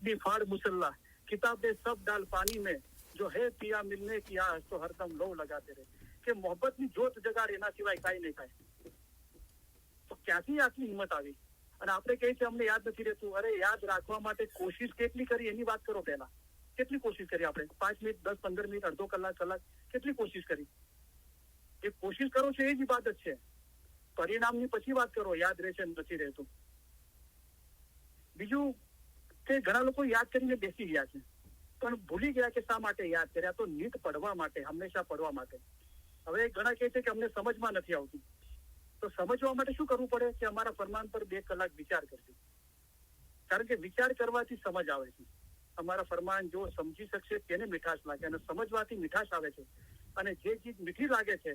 भी फाड़ मुसल्ला, किताबें सब डाल पानी में, जो है पिया मिलने की आस तो हरदम लो लगाते રહે. કે મોહબ્બતની જોત જગાડે એના સિવાય કાંઈ નહીં થાય. તો ક્યાંથી આટલી હિંમત આવી? અને આપણે કહીએ છીએ અમને યાદ નથી રહેતું. અરે યાદ રાખવા માટે કોશિશ કેટલી કરી એની વાત કરો પહેલા. કેટલી કોશિશ કરી આપણે? 5 મિનિટ, 10, 15 મિનિટ, અડધો કલાક, કેટલી કોશિશ કરી? એ કોશિશ કરો છો એ જ ઇબાદત છે. પરિણામની પછી વાત કરો, યાદ રહેશે નથી રહેતું. બીજું કે ઘણા લોકો યાદ કરીને બેસી ગયા છે, પણ ભૂલી ગયા કે શા માટે યાદ કર્યા. તો નીત પડવા માટે, હંમેશા પડવા માટે. હવે ઘણા કહે છે કે અમને સમજમાં નથી આવતું. તો સમજવા માટે શું કરવું પડે? કે અમારા ફરમાન પર 2 કલાક વિચાર કરજો. કારણ કે વિચાર કરવાથી સમજ આવે છે. અમારા ફરમાન જો સમજી શકશે તેને મીઠાશ લાગે, અને સમજવાથી મીઠાશ આવે છે. અને જે ચીજ મીઠી લાગે છે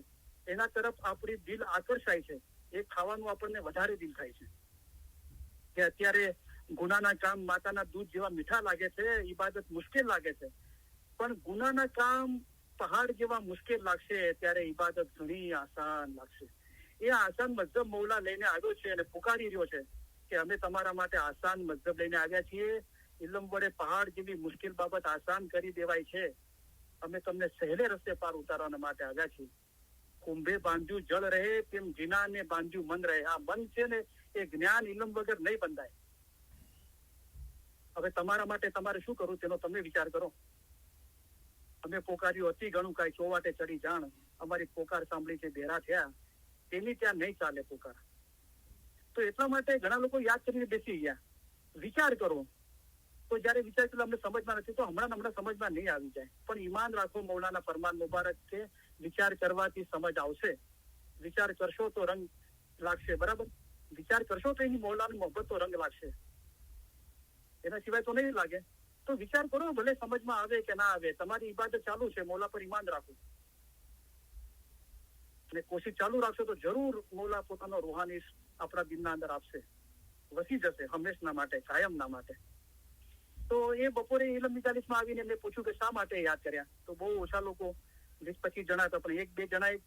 એના તરફ આપણી દિલ આકર્ષાય છે. એ ખાવાનું આપણને વધારે દિલ થાય છે. કે અત્યારે ગુનાના કામ માતાના દૂધ જેવા મીઠા લાગે છે, ઇબાદત મુશ્કેલ લાગે છે. પણ ગુનાના કામ પહાડ જેવા મુશ્કેલ લાગશે ત્યારે ઇબાદત ઘણી આસાન લાગશે. એ આસાન મઝહબ મૌલા લઈને આવ્યો છે અને પુકારી રહ્યો છે કે અમે તમારા માટે આસાન મઝહબ લઈને આવ્યા છીએ. ઇલમ વડે પહાડ જેવી મુશ્કેલ બાબત આસાન કરી દેવાય છે. અમે તમને સહેલે રસ્તે પાર ઉતારવાના માટે આવ્યા છીએ. કુંભે બાંધ્યું જળ રહે તેમ જીનાને બાંધ્યું મન રહે. આ મન છે ને એ જ્ઞાન ઇલમ વગર નહીં બંધાય. હવે તમારા માટે તમારે શું કરવું તેનો તમે વિચાર કરો. અમે પોકાર્યું અતિ ઘણું કાંઈ ચોવાટે ચડી જાણ, અમારી પોકાર સાંભળી છે બેરા થયા, તેની ત્યાં નહીં ચાલે પોકાર. તો એટલા માટે ઘણા લોકો યાદ કરીને બેસી ગયા. વિચાર કરો. તો જયારે વિચાર કર્યો અમને સમજમાં નથી, તો હમણાં સમજમાં નહીં આવી જાય. પણ ઈમાન રાખો, મૌલાના ફરમાન મુબારક છે, વિચાર કરવાથી સમજ આવશે. વિચાર કરશો તો રંગ લાગશે. બરાબર? વિચાર કરશો તો એની મૌલાની મોહબ્બત તો રંગ લાગશે, એના સિવાય તો નહીં લાગે. તો વિચાર કરો, ભલે સમજમાં આવે કે ના આવે. તમારી ઇબાદત ચાલુ છે, મૌલા પર ઈમાન રાખો અને કોશિશ ચાલુ રાખશો તો જરૂર મૌલા પોતાનો રૂહાની આપણા દિલના અંદર આપશે, વસી જશે હંમેશના માટે, કાયમના માટે. તો એ બપોરે ઇલમ 40માં આવીને એમને પૂછ્યું કે શા માટે યાદ કર્યા? તો બહુ ઓછા લોકો, 20-25 જણા હતા, પણ 1-2 જણાએ,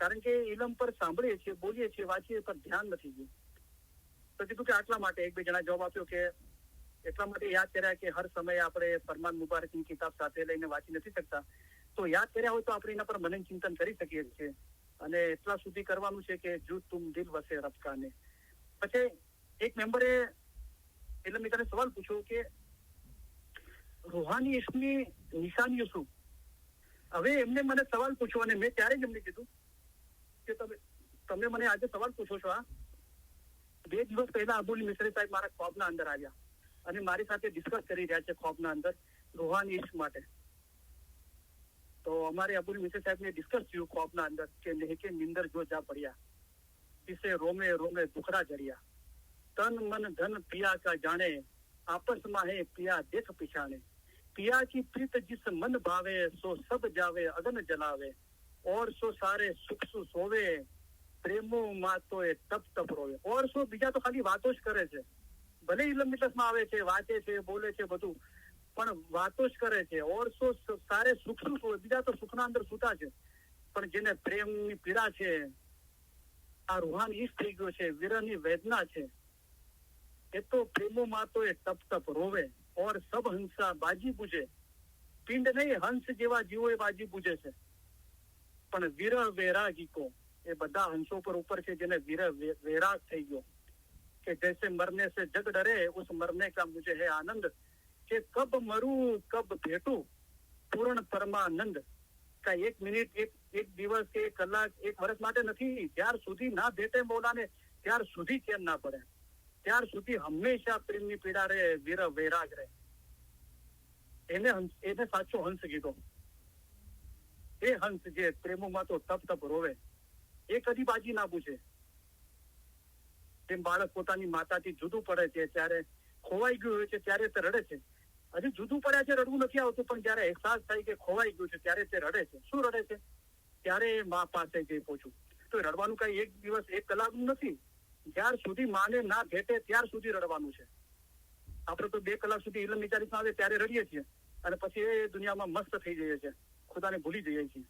કારણ કે ઇલમ પર સાંભળીએ છીએ, બોલીએ છીએ, વાંચીએ, પણ ધ્યાન નથી ગયું. તો કીધું કે આટલા માટે. 1-2 જણા જવાબ આપ્યો કે એટલા માટે યાદ કર્યા કે હર સમયે આપણે ફરમાન મુબારકની કિતાબ સાથે લઈને વાંચી નથી શકતા. તો યાદ કર્યા હોય તો આપણે એના પર મનન ચિંતન કરી શકીએ છીએ. અને એટલા સુધી કરવાનું છે કે જો તુમ દિલ વસે રબકાને. પછી એક મેમ્બરે એટલે મેં તને સવાલ પૂછ્યો કે રૂહાની ઇશ્કની નિશાનીઓ શું? હવે એમને મને સવાલ પૂછ્યો અને મેં ત્યારે જ એમને કીધું કે તમે મને આજે સવાલ પૂછો છો. આ 2 દિવસ પહેલા અબુલ મિસ્રી સાહેબ મારા ખ્વાબના અંદર આવ્યા અને મારી સાથે ડિસ્કસ કરી રહ્યા છે ખ્વાબના અંદર રૂહાની ઇશ્ક માટે. તો અમારે અબુલ મિસ્રી સાહેબને ડિસ્કસ થયું ખ્વાબના અંદર કે લેકે નિંદર જો જા પડ્યા, इसे रोमे रोमे दुखड़ा जड़िया, तन मन धन पिया का जाने, आपस में है पिया देख पिछाने, पिया की प्रीत जिस मन भावे सो सब जावे अगन जलावे, और सो सारे सुख सु सोवे, प्रेमो मातो ए तप तप रोवे. और सो બીજા તો ખાલી વાતો જ કરે છે. ભલે ઇલમ મિલતમાં આવે છે, વાંચે છે, બોલે છે, બધું, પણ વાતો જ કરે છે. ઓર સો સારે સુખ સુ સોવે, બીજા તો સુખના અંદર સૂતા છે. પણ જેને પ્રેમની પીડા છે, આ રૂહાની ઈશ થઈ ગયો છે, વિરહની વેદના છે, એ તો પ્રેમોમાં તો એ તપ તપ રોવે. ઓર સબ હંસા બાજી પૂજે, પિંડ નહીં હંસ જેવા જીવો એ બાજી પૂજે છે. પણ વિરહ વૈરાગી કો, એ બધા હંસો પર ઉપર છે જેને વિરહ વૈરાગ થઈ ગયો. કે જૈસે મરને સે જગ ડરે, ઉસ મરને કા મુझे है आनंद, કે કબ મરું કબ ભેટું પૂર્ણ પરમાનંદ. કા 1 મિનિટ, એક દિવસ કે 1 કલાક, 1 વર્ષ માટે નથી. ત્યાર સુધી ના ભેટે મૌલાને, ત્યાર સુધી ચેન ના પડે, ત્યાર સુધી હંમેશા પ્રેમની પીડા રહે, વિરહ વૈરાગ રહે. એને સાચો હંસ કીધો. એ હંસ જે પ્રેમોમાં તો તપ તપ રોવે, એ કદી બાજી ના પૂછે. જેમ બાળક પોતાની માતાથી જુદું પડે છે, ત્યારે ખોવાઈ ગયું હોય છે ત્યારે તે રડે છે. હજી જુદું પડ્યા છે, રડવું નથી આવતું, પણ જયારે અહેસાસ થાય કે ખોવાઈ ગયું છે ત્યારે તે રડે છે. શું રડે છે? ત્યારે મા પાસે જઈ પહોંચું. તો રડવાનું કઈ 1 દિવસ 1 કલાકનું નથી. જ્યાર સુધી માને ના ભેટે ત્યાર સુધી રડવાનું છે. આપણે તો 2 કલાક સુધી ઇલમ નિચારીમાં આવે ત્યારે રડીએ છીએ અને પછી એ દુનિયામાં મસ્ત થઈ જઈએ છીએ, ખુદાને ભૂલી જઈએ છીએ.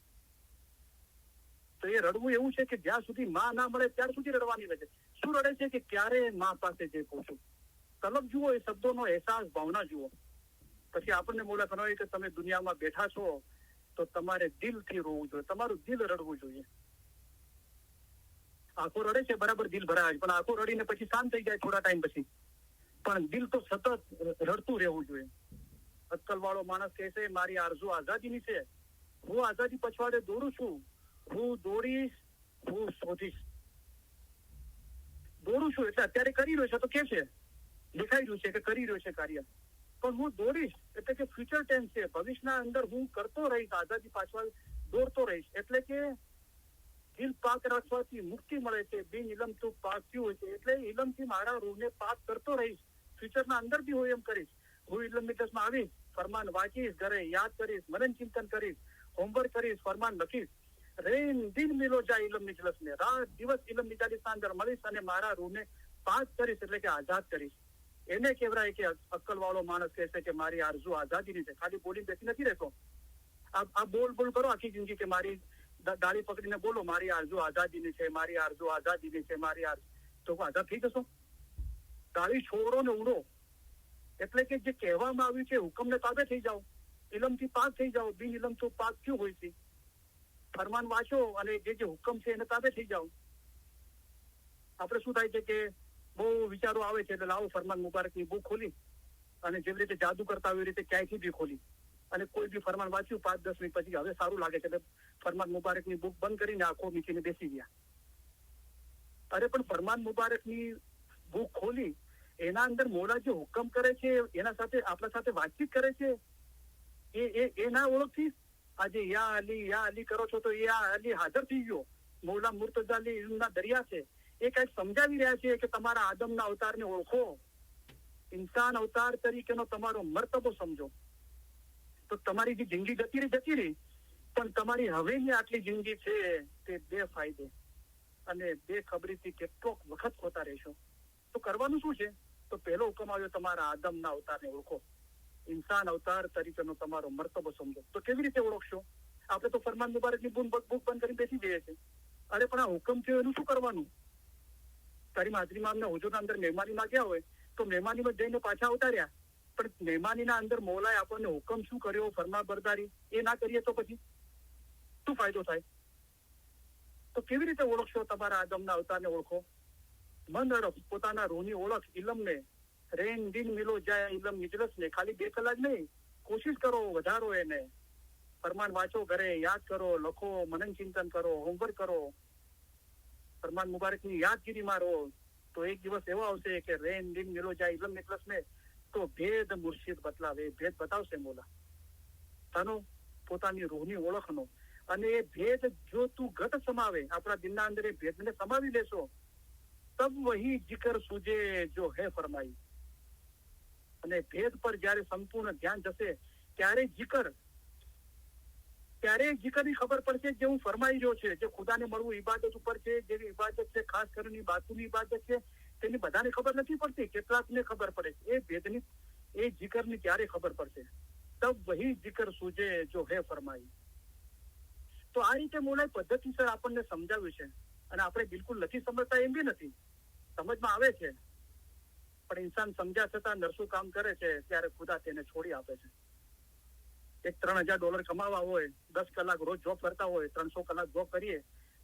તો એ રડવું એવું છે કે જ્યાં સુધી માં ના મળે ત્યાર સુધી રડવાની રહે છે. શું રડે છે? કે ક્યારે માં પાસે જઈ પહોંચું. તલબ જુઓ, એ શબ્દોનો અહેસાસ, ભાવના જુઓ. પછી આપણને મોલા ફરમાવે કે તમે દુનિયામાં બેઠા છો તો તમારે દિલથી રોવું જોઈએ, તમારું દિલ રડવું જોઈએ. આંખો રડે છે બરાબર, દિલ ભરાય, પણ આંખો રડીને પછી શાંત થઈ જાય થોડા ટાઈમ પછી, પણ દિલ તો સતત રડતું રહેવું જોઈએ. અક્કલ વાળો માણસ કહે છે મારી આરઝુ આઝાદીની છે, હું આઝાદી પછવાડે દોડું છું, હું દોડીશ, હું શોધીશ. દોડું છું એટલે અત્યારે કરી રહ્યો છે તો કે છે, દેખાઈ રહ્યું છે કે કરી રહ્યો છે કાર્ય, પણ હું દોડીશ એટલે કે ફ્યુચર ટેન્સ છે, ભવિષ્યના અંદર હું કરતો રહીશ, આઝાદી પાછળ દોડતો રહીશ. એટલે કે દિલ પાક રાખવાથી મુક્તિ મળે છે, બિન ઇલમ તું પાક્યું હોય છે, એટલે ઇલમથી મારા રૂહને પાક કરતો રહીશ, ફ્યુચરના અંદર બી હું એમ કરીશ. હું ઇલમ મિજલસમાં આવીશ, ફરમાન વાંચીશ, ઘરે યાદ કરીશ, મનન ચિંતન કરીશ, હોમવર્ક કરીશ, ફરમાન લખીશ. રેન દિન મિલો જાય ઇલમ મિજલસ ને, રાત દિવસ ઇલમ મિજાલિસના અંદર મળીશ અને મારા રૂહને પાક કરીશ, એટલે કે આઝાદ કરીશ. એને કહેવાય કે અક્કલ વાળો માણસ કહે છે કે મારી આરઝુ આઝાદીની છે. ખાલી બોલી બેસી નથી રહેતો. આ બોલ કરો આખી જિંદગી કે મારી ડાળી પકડીને બોલો મારી આરઝુ આઝાદીની છે, મારી આરઝુ આઝાદીની છે, મારી આરઝુ, તો આઝાદ થઈ જશો? ડાળી છોડો ને ઉડો. એટલે કે જે કહેવામાં આવ્યું છે હુકમને તાબે થઈ જાઓ, ઇલમથી પાક થઈ જાઓ, બિન ઇલમ તો પાક ક્યું હોય છે. ફરમાન વાંચો અને જે હુકમ છે એને તાબે થઈ જાઓ. આપણે શું થાય છે કે બહુ વિચારો આવે છે એટલે લાવો ફરમાન મુબારકની બુક ખોલી અને જેવી રીતે જાદુ કરતા હોય એ રીતે ક્યાંયથી બી ખોલી અને કોઈ બી ફરમાન વાંચ્યું 5-10 મિનિટ પછી હવે સારું લાગે છે એટલે ફરમાન મુબારકની બુક બંધ કરીને આંખો મીચીને બેસી ગયા. અરે પણ ફરમાન મુબારકની બુક ખોલી, એના અંદર મોલા જે હુકમ કરે છે એના સાથે આપણા સાથે વાતચીત કરે છે, એ ના ઓળખથી આજે યા અલી કરો છો તો યા અલી હાજર થઈ ગયો. મૌલા મુર્તઝા અલી ઇલ્મના દરિયા છે, એ કઈક સમજાવી રહ્યા છે કે તમારા આદમના અવતારને ઓળખો, ઇન્સાન અવતાર તરીકેનો તમારો મર્તબો સમજો. તો તમારી જે જિંદગી જતી રહી, પણ તમારી હવેની આટલી જિંદગી છે તે બેફાયદે અને બેખબરીથી કેટલોક વખત ખોતા રહેશો. તો કરવાનું શું છે? તો પહેલો હુકમ આવ્યો તમારા આદમના અવતારને ઓળખો, ઇન્સાન અવતાર તરીકેનો તમારો મર્તબો સમજો. તો કેવી રીતે ઓળખશો? આપણે તો ફરમાન મુબારકની બુક બંધ કરી બેસી જઈએ છીએ. અરે પણ આ હુકમ થયો એનું શું કરવાનું? તારી હાજરીમાં અમને હુજુરના અંદર મહેમાનીમાં ગયા હોય તો મહેમાનીમાં જઈને પાછા આવતા રહ્યા, પણ મહેમાનીના અંદર મોલાએ આપણને હુકમ શું કર્યો, ફરમા બરદારી એ ના કરીએ તો પછી શું ફાયદો થાય? તો કેવી રીતે ઓળખશો? તમારા આદમના અવતારને ઓળખો. મન અરફ પોતાના રૂહની ઓળખ ઇલમને, રેન દિન મિલો જાય ઇલમ મિજલસ ને. ખાલી 2 કલાક નહીં, કોશિશ કરો, વધારો એને. ફરમાન વાંચો, ઘરે યાદ કરો, લખો, મનન ચિંતન કરો, હોમવર્ક કરો, ફરમાન મુબારકની યાદગીરી મારો. તો એક દિવસ એવો આવશે કે રેન દિન મિલો જાય ઇલમ મિજલસ ને, તો ભેદ મુર્શિદ બતલાવે, ભેદ બતાવશે મોલા તાનો પોતાની રૂહની ઓળખનો. અને એ ભેદ જો તું ઘટ સમાવે, આપણા દિલના અંદર એ ભેદને સમાવી લેશો, તબ વહી જિકર સૂજે જો હે ફરમાઈ. અને ભેદ પર જયારે સંપૂર્ણ ધ્યાન જશે ત્યારે જીકરની ખબર પડશે જે હું ફરમાઈ રહ્યો છે, જે ખુદાને મળવું ઇબાદત ઉપર છે, જેવી ઇબાદત છે, ખાસ કરીને બાતુની ઇબાદત છે, તેની બધાને ખબર નથી પડતી, કેટલાકને ખબર પડે છે. એ ભેદની, એ જીકરની ત્યારે ખબર પડશે, તબ વહી જીકર સૂજે જો હે ફરમાઈ. તો આ રીતે મોલાએ પદ્ધતિસર આપણને સમજાવ્યું છે અને આપણે બિલકુલ નથી સમજતા એમ બી નથી, સમજમાં આવે છે, પણ ઇન્સાન સમજ્યા છતાં નરસું કામ કરે છે ત્યારે ખુદા તેને છોડી આપે છે. એક $3000 કમાવા હોય, 10 કલાક રોજ જોબ કરતા હોય, 300 કલાક જોબ કરીએ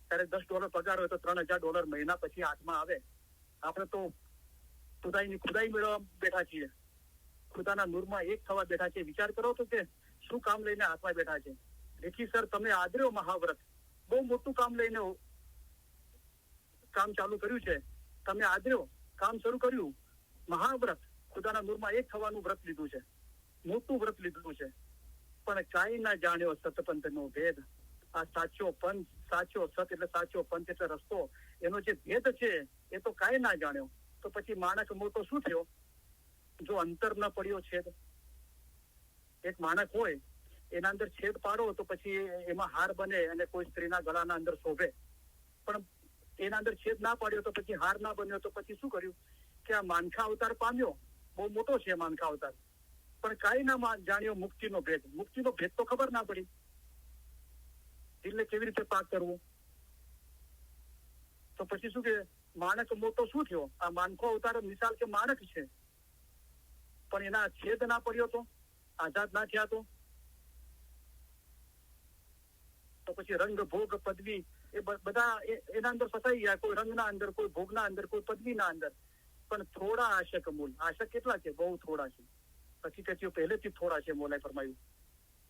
ત્યારે $10 પગાર હોય તો $3000 મહિના પછી હાથમાં આવે. આપણે તો ખુદાઈ મેળવવા બેઠા છીએ, ખુદાના નૂરમાં એક થવા બેઠા છીએ. વિચાર કરો તો કે શું કામ લઈને હાથમાં બેઠા છે. રેખી સર તમે આદર્યો મહાવ્રત, બહુ મોટું કામ લઈને કામ ચાલુ કર્યું છે. તમે આદર્યો, કામ શરૂ કર્યું, મહાવ્રત, ખુદાના નૂરમાં એક થવાનું વ્રત લીધું છે, મોટું વ્રત લીધું છે, પણ કાંઈ ના જાણ્યો સતપંથ નો ભેદ. આ સાચો પંથ, સાચો સત એટલે સાચો પંથ એટલે રસ્તો, એનો જે ભેદ છે એ તો કાંઈ ના જાણ્યો. તો પછી માણસ મોટો શું થયો જો અંતર ન પડ્યો છેદ? એક માણસ હોય એના અંદર છેદ પાડો તો પછી એમાં હાર બને અને કોઈ સ્ત્રીના ગળાના અંદર શોભે, પણ એના અંદર છેદ ના પાડ્યો તો પછી હાર ના બન્યો તો પછી શું કર્યું કે આ માનખા અવતાર પામ્યો, બહુ મોટો છે માનખા અવતાર, પણ કાંઈ ના જાણ્યો મુક્તિનો ભેદ. મુક્તિનો ભેદ તો ખબર ના પડી, દિલને કેવી રીતે પાક કરવું. તો પછી શું કે માણસ મોટો શું થયો? આ માનખો અવતાર મિસાલ કે માણસ છે, પણ એના છેદ ના પડ્યો તો, આઝાદ ના થયા તો પછી રંગ ભોગ પદવી એ બધા એના અંદર ફસાઈ ગયા, કોઈ રંગના અંદર, કોઈ ભોગના અંદર, કોઈ પદવીના અંદર. પણ થોડા આશક મૂલ, આશક કેટલા છે? બહુ થોડા છે. હકીકતીઓ પહેલેથી થોડા છે. મોલાએ ફરમાયું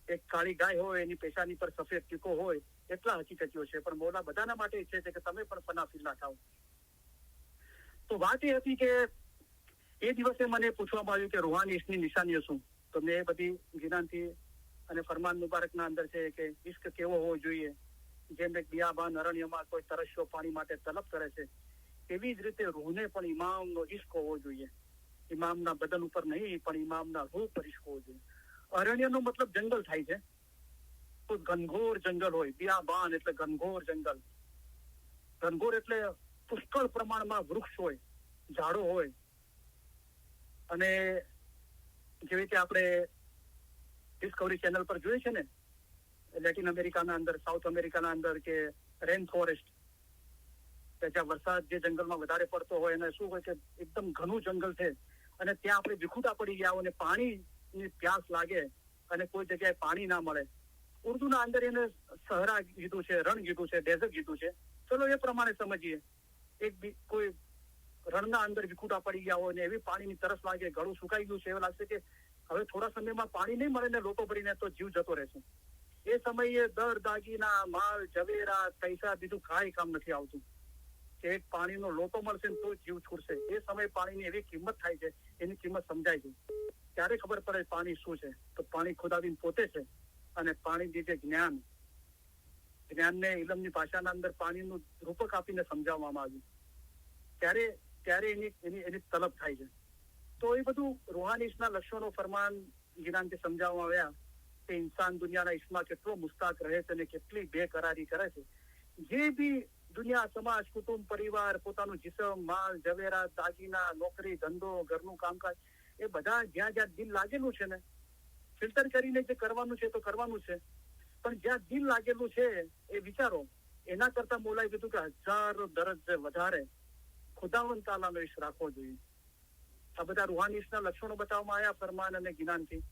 એક કાળી ગાય હોય એની પેશાની પર સફેદ ટીકો હોય, એટલા હકીકતીઓ છે. પણ મોલા બધાના માટે ઈચ્છે છે કે તમે પણ ફના ફિલ્લા ખાઓ. તો વાત એ હતી કે એ દિવસે મને પૂછવામાં આવ્યું કે રૂહાની ઈશ્કની નિશાનીઓ શું? તો મેં એ બધી જ્ઞાનથી અને ફરમાન મુબારકના અંદર છે કે ઈશ્ક કેવો હોવો જોઈએ. જેમ એક બિયાબાન અરણ્યમાં કોઈ તરસ્યો પાણી માટે તલબ કરે છે, એવી જ રીતે રૂહને પણ ઇમામનો ઈશ્ક હોવો જોઈએ. ઇમામના બદન ઉપર નહીં, પણ ઇમામના રૂહ પર ઈશ્ક હોવો જોઈએ. અરણ્યનો મતલબ જંગલ થાય છે. કોઈ ઘનઘોર જંગલ હોય, બિયાબાન એટલે ઘનઘોર જંગલ. ઘનઘોર એટલે પુષ્કળ પ્રમાણમાં વૃક્ષ હોય, ઝાડો હોય. અને જેવી રીતે આપણે ડિસ્કવરી ચેનલ પર જોઈએ છે ને, લેટિન અમેરિકાના અંદર, સાઉથ અમેરિકાના અંદર કે રેન ફોરેસ્ટ, કે જ્યાં વરસાદ જે જંગલમાં વધારે પડતો હોય અને શું હોય કે એકદમ ઘણું જંગલ છે અને ત્યાં આપણે વિખૂટા પડી ગયા હોય અને પાણીની પ્યાસ લાગે અને કોઈ જગ્યાએ પાણી ના મળે. ઉર્દુના અંદર એને સહરા કીધું છે, રણ કીધું છે, ડેઝર્ટ કીધું છે. ચલો એ પ્રમાણે સમજીએ. કોઈ રણના અંદર વિખૂટા પડી ગયા હોય ને એવી પાણીની તરસ લાગે, ગળું સુકાઈ ગયું છે, એવું લાગશે કે હવે થોડા સમયમાં પાણી નહીં મળે ને લોટો ભરીને તો જીવ જતો રહેશે. એ સમયે દર દાગીના, માલ, ઝવેરા, પૈસા બીજું કાંઈ કામ નથી આવતું. કે એક પાણીનો લોટો મળશે ને તો જીવ છૂટશે. એ સમયે પાણીની એવી કિંમત થાય છે, એની કિંમત સમજાય છે. ત્યારે ખબર પડે પાણી શું છે. તો પાણી ખુદાબીન પોતે છે. અને પાણી જે જ્ઞાનને ઇલમની ભાષાના અંદર પાણીનું રૂપક આપીને સમજાવવામાં આવ્યું, ત્યારે એની તલબ થાય છે. તો એ બધું રૂહાનીસના લક્ષણો ફરમાન ગિનાનથી સમજાવવામાં આવ્યા કે ઇન્સાન દુનિયાના ઈશ્કમાં કેટલો મુસ્તાક રહે છે અને કેટલી બેકરારી કરે છે. જે બી દુનિયા, સમાજ, કુટુંબ, પરિવાર, પોતાનું જીસમ, માલ, ઝવેરા, દાગીના, નોકરી, ધંધો, ઘરનું કામકાજ, એ બધા જ્યાં જ્યાં દિલ લાગેલું છે ને, ફિલ્ટર કરીને જે કરવાનું છે તો કરવાનું છે. પણ જ્યાં દિલ લાગેલું છે એ વિચારો, એના કરતા મોલાએ કીધું કે હજારો દરજ્જે વધારે ખુદાવંદ તાલાનો ઈશ્ક રાખવો જોઈએ. આ બધા રૂહાનીસના લક્ષણો બતાવવામાં આવ્યા ફરમાન અને ગિનાનથી.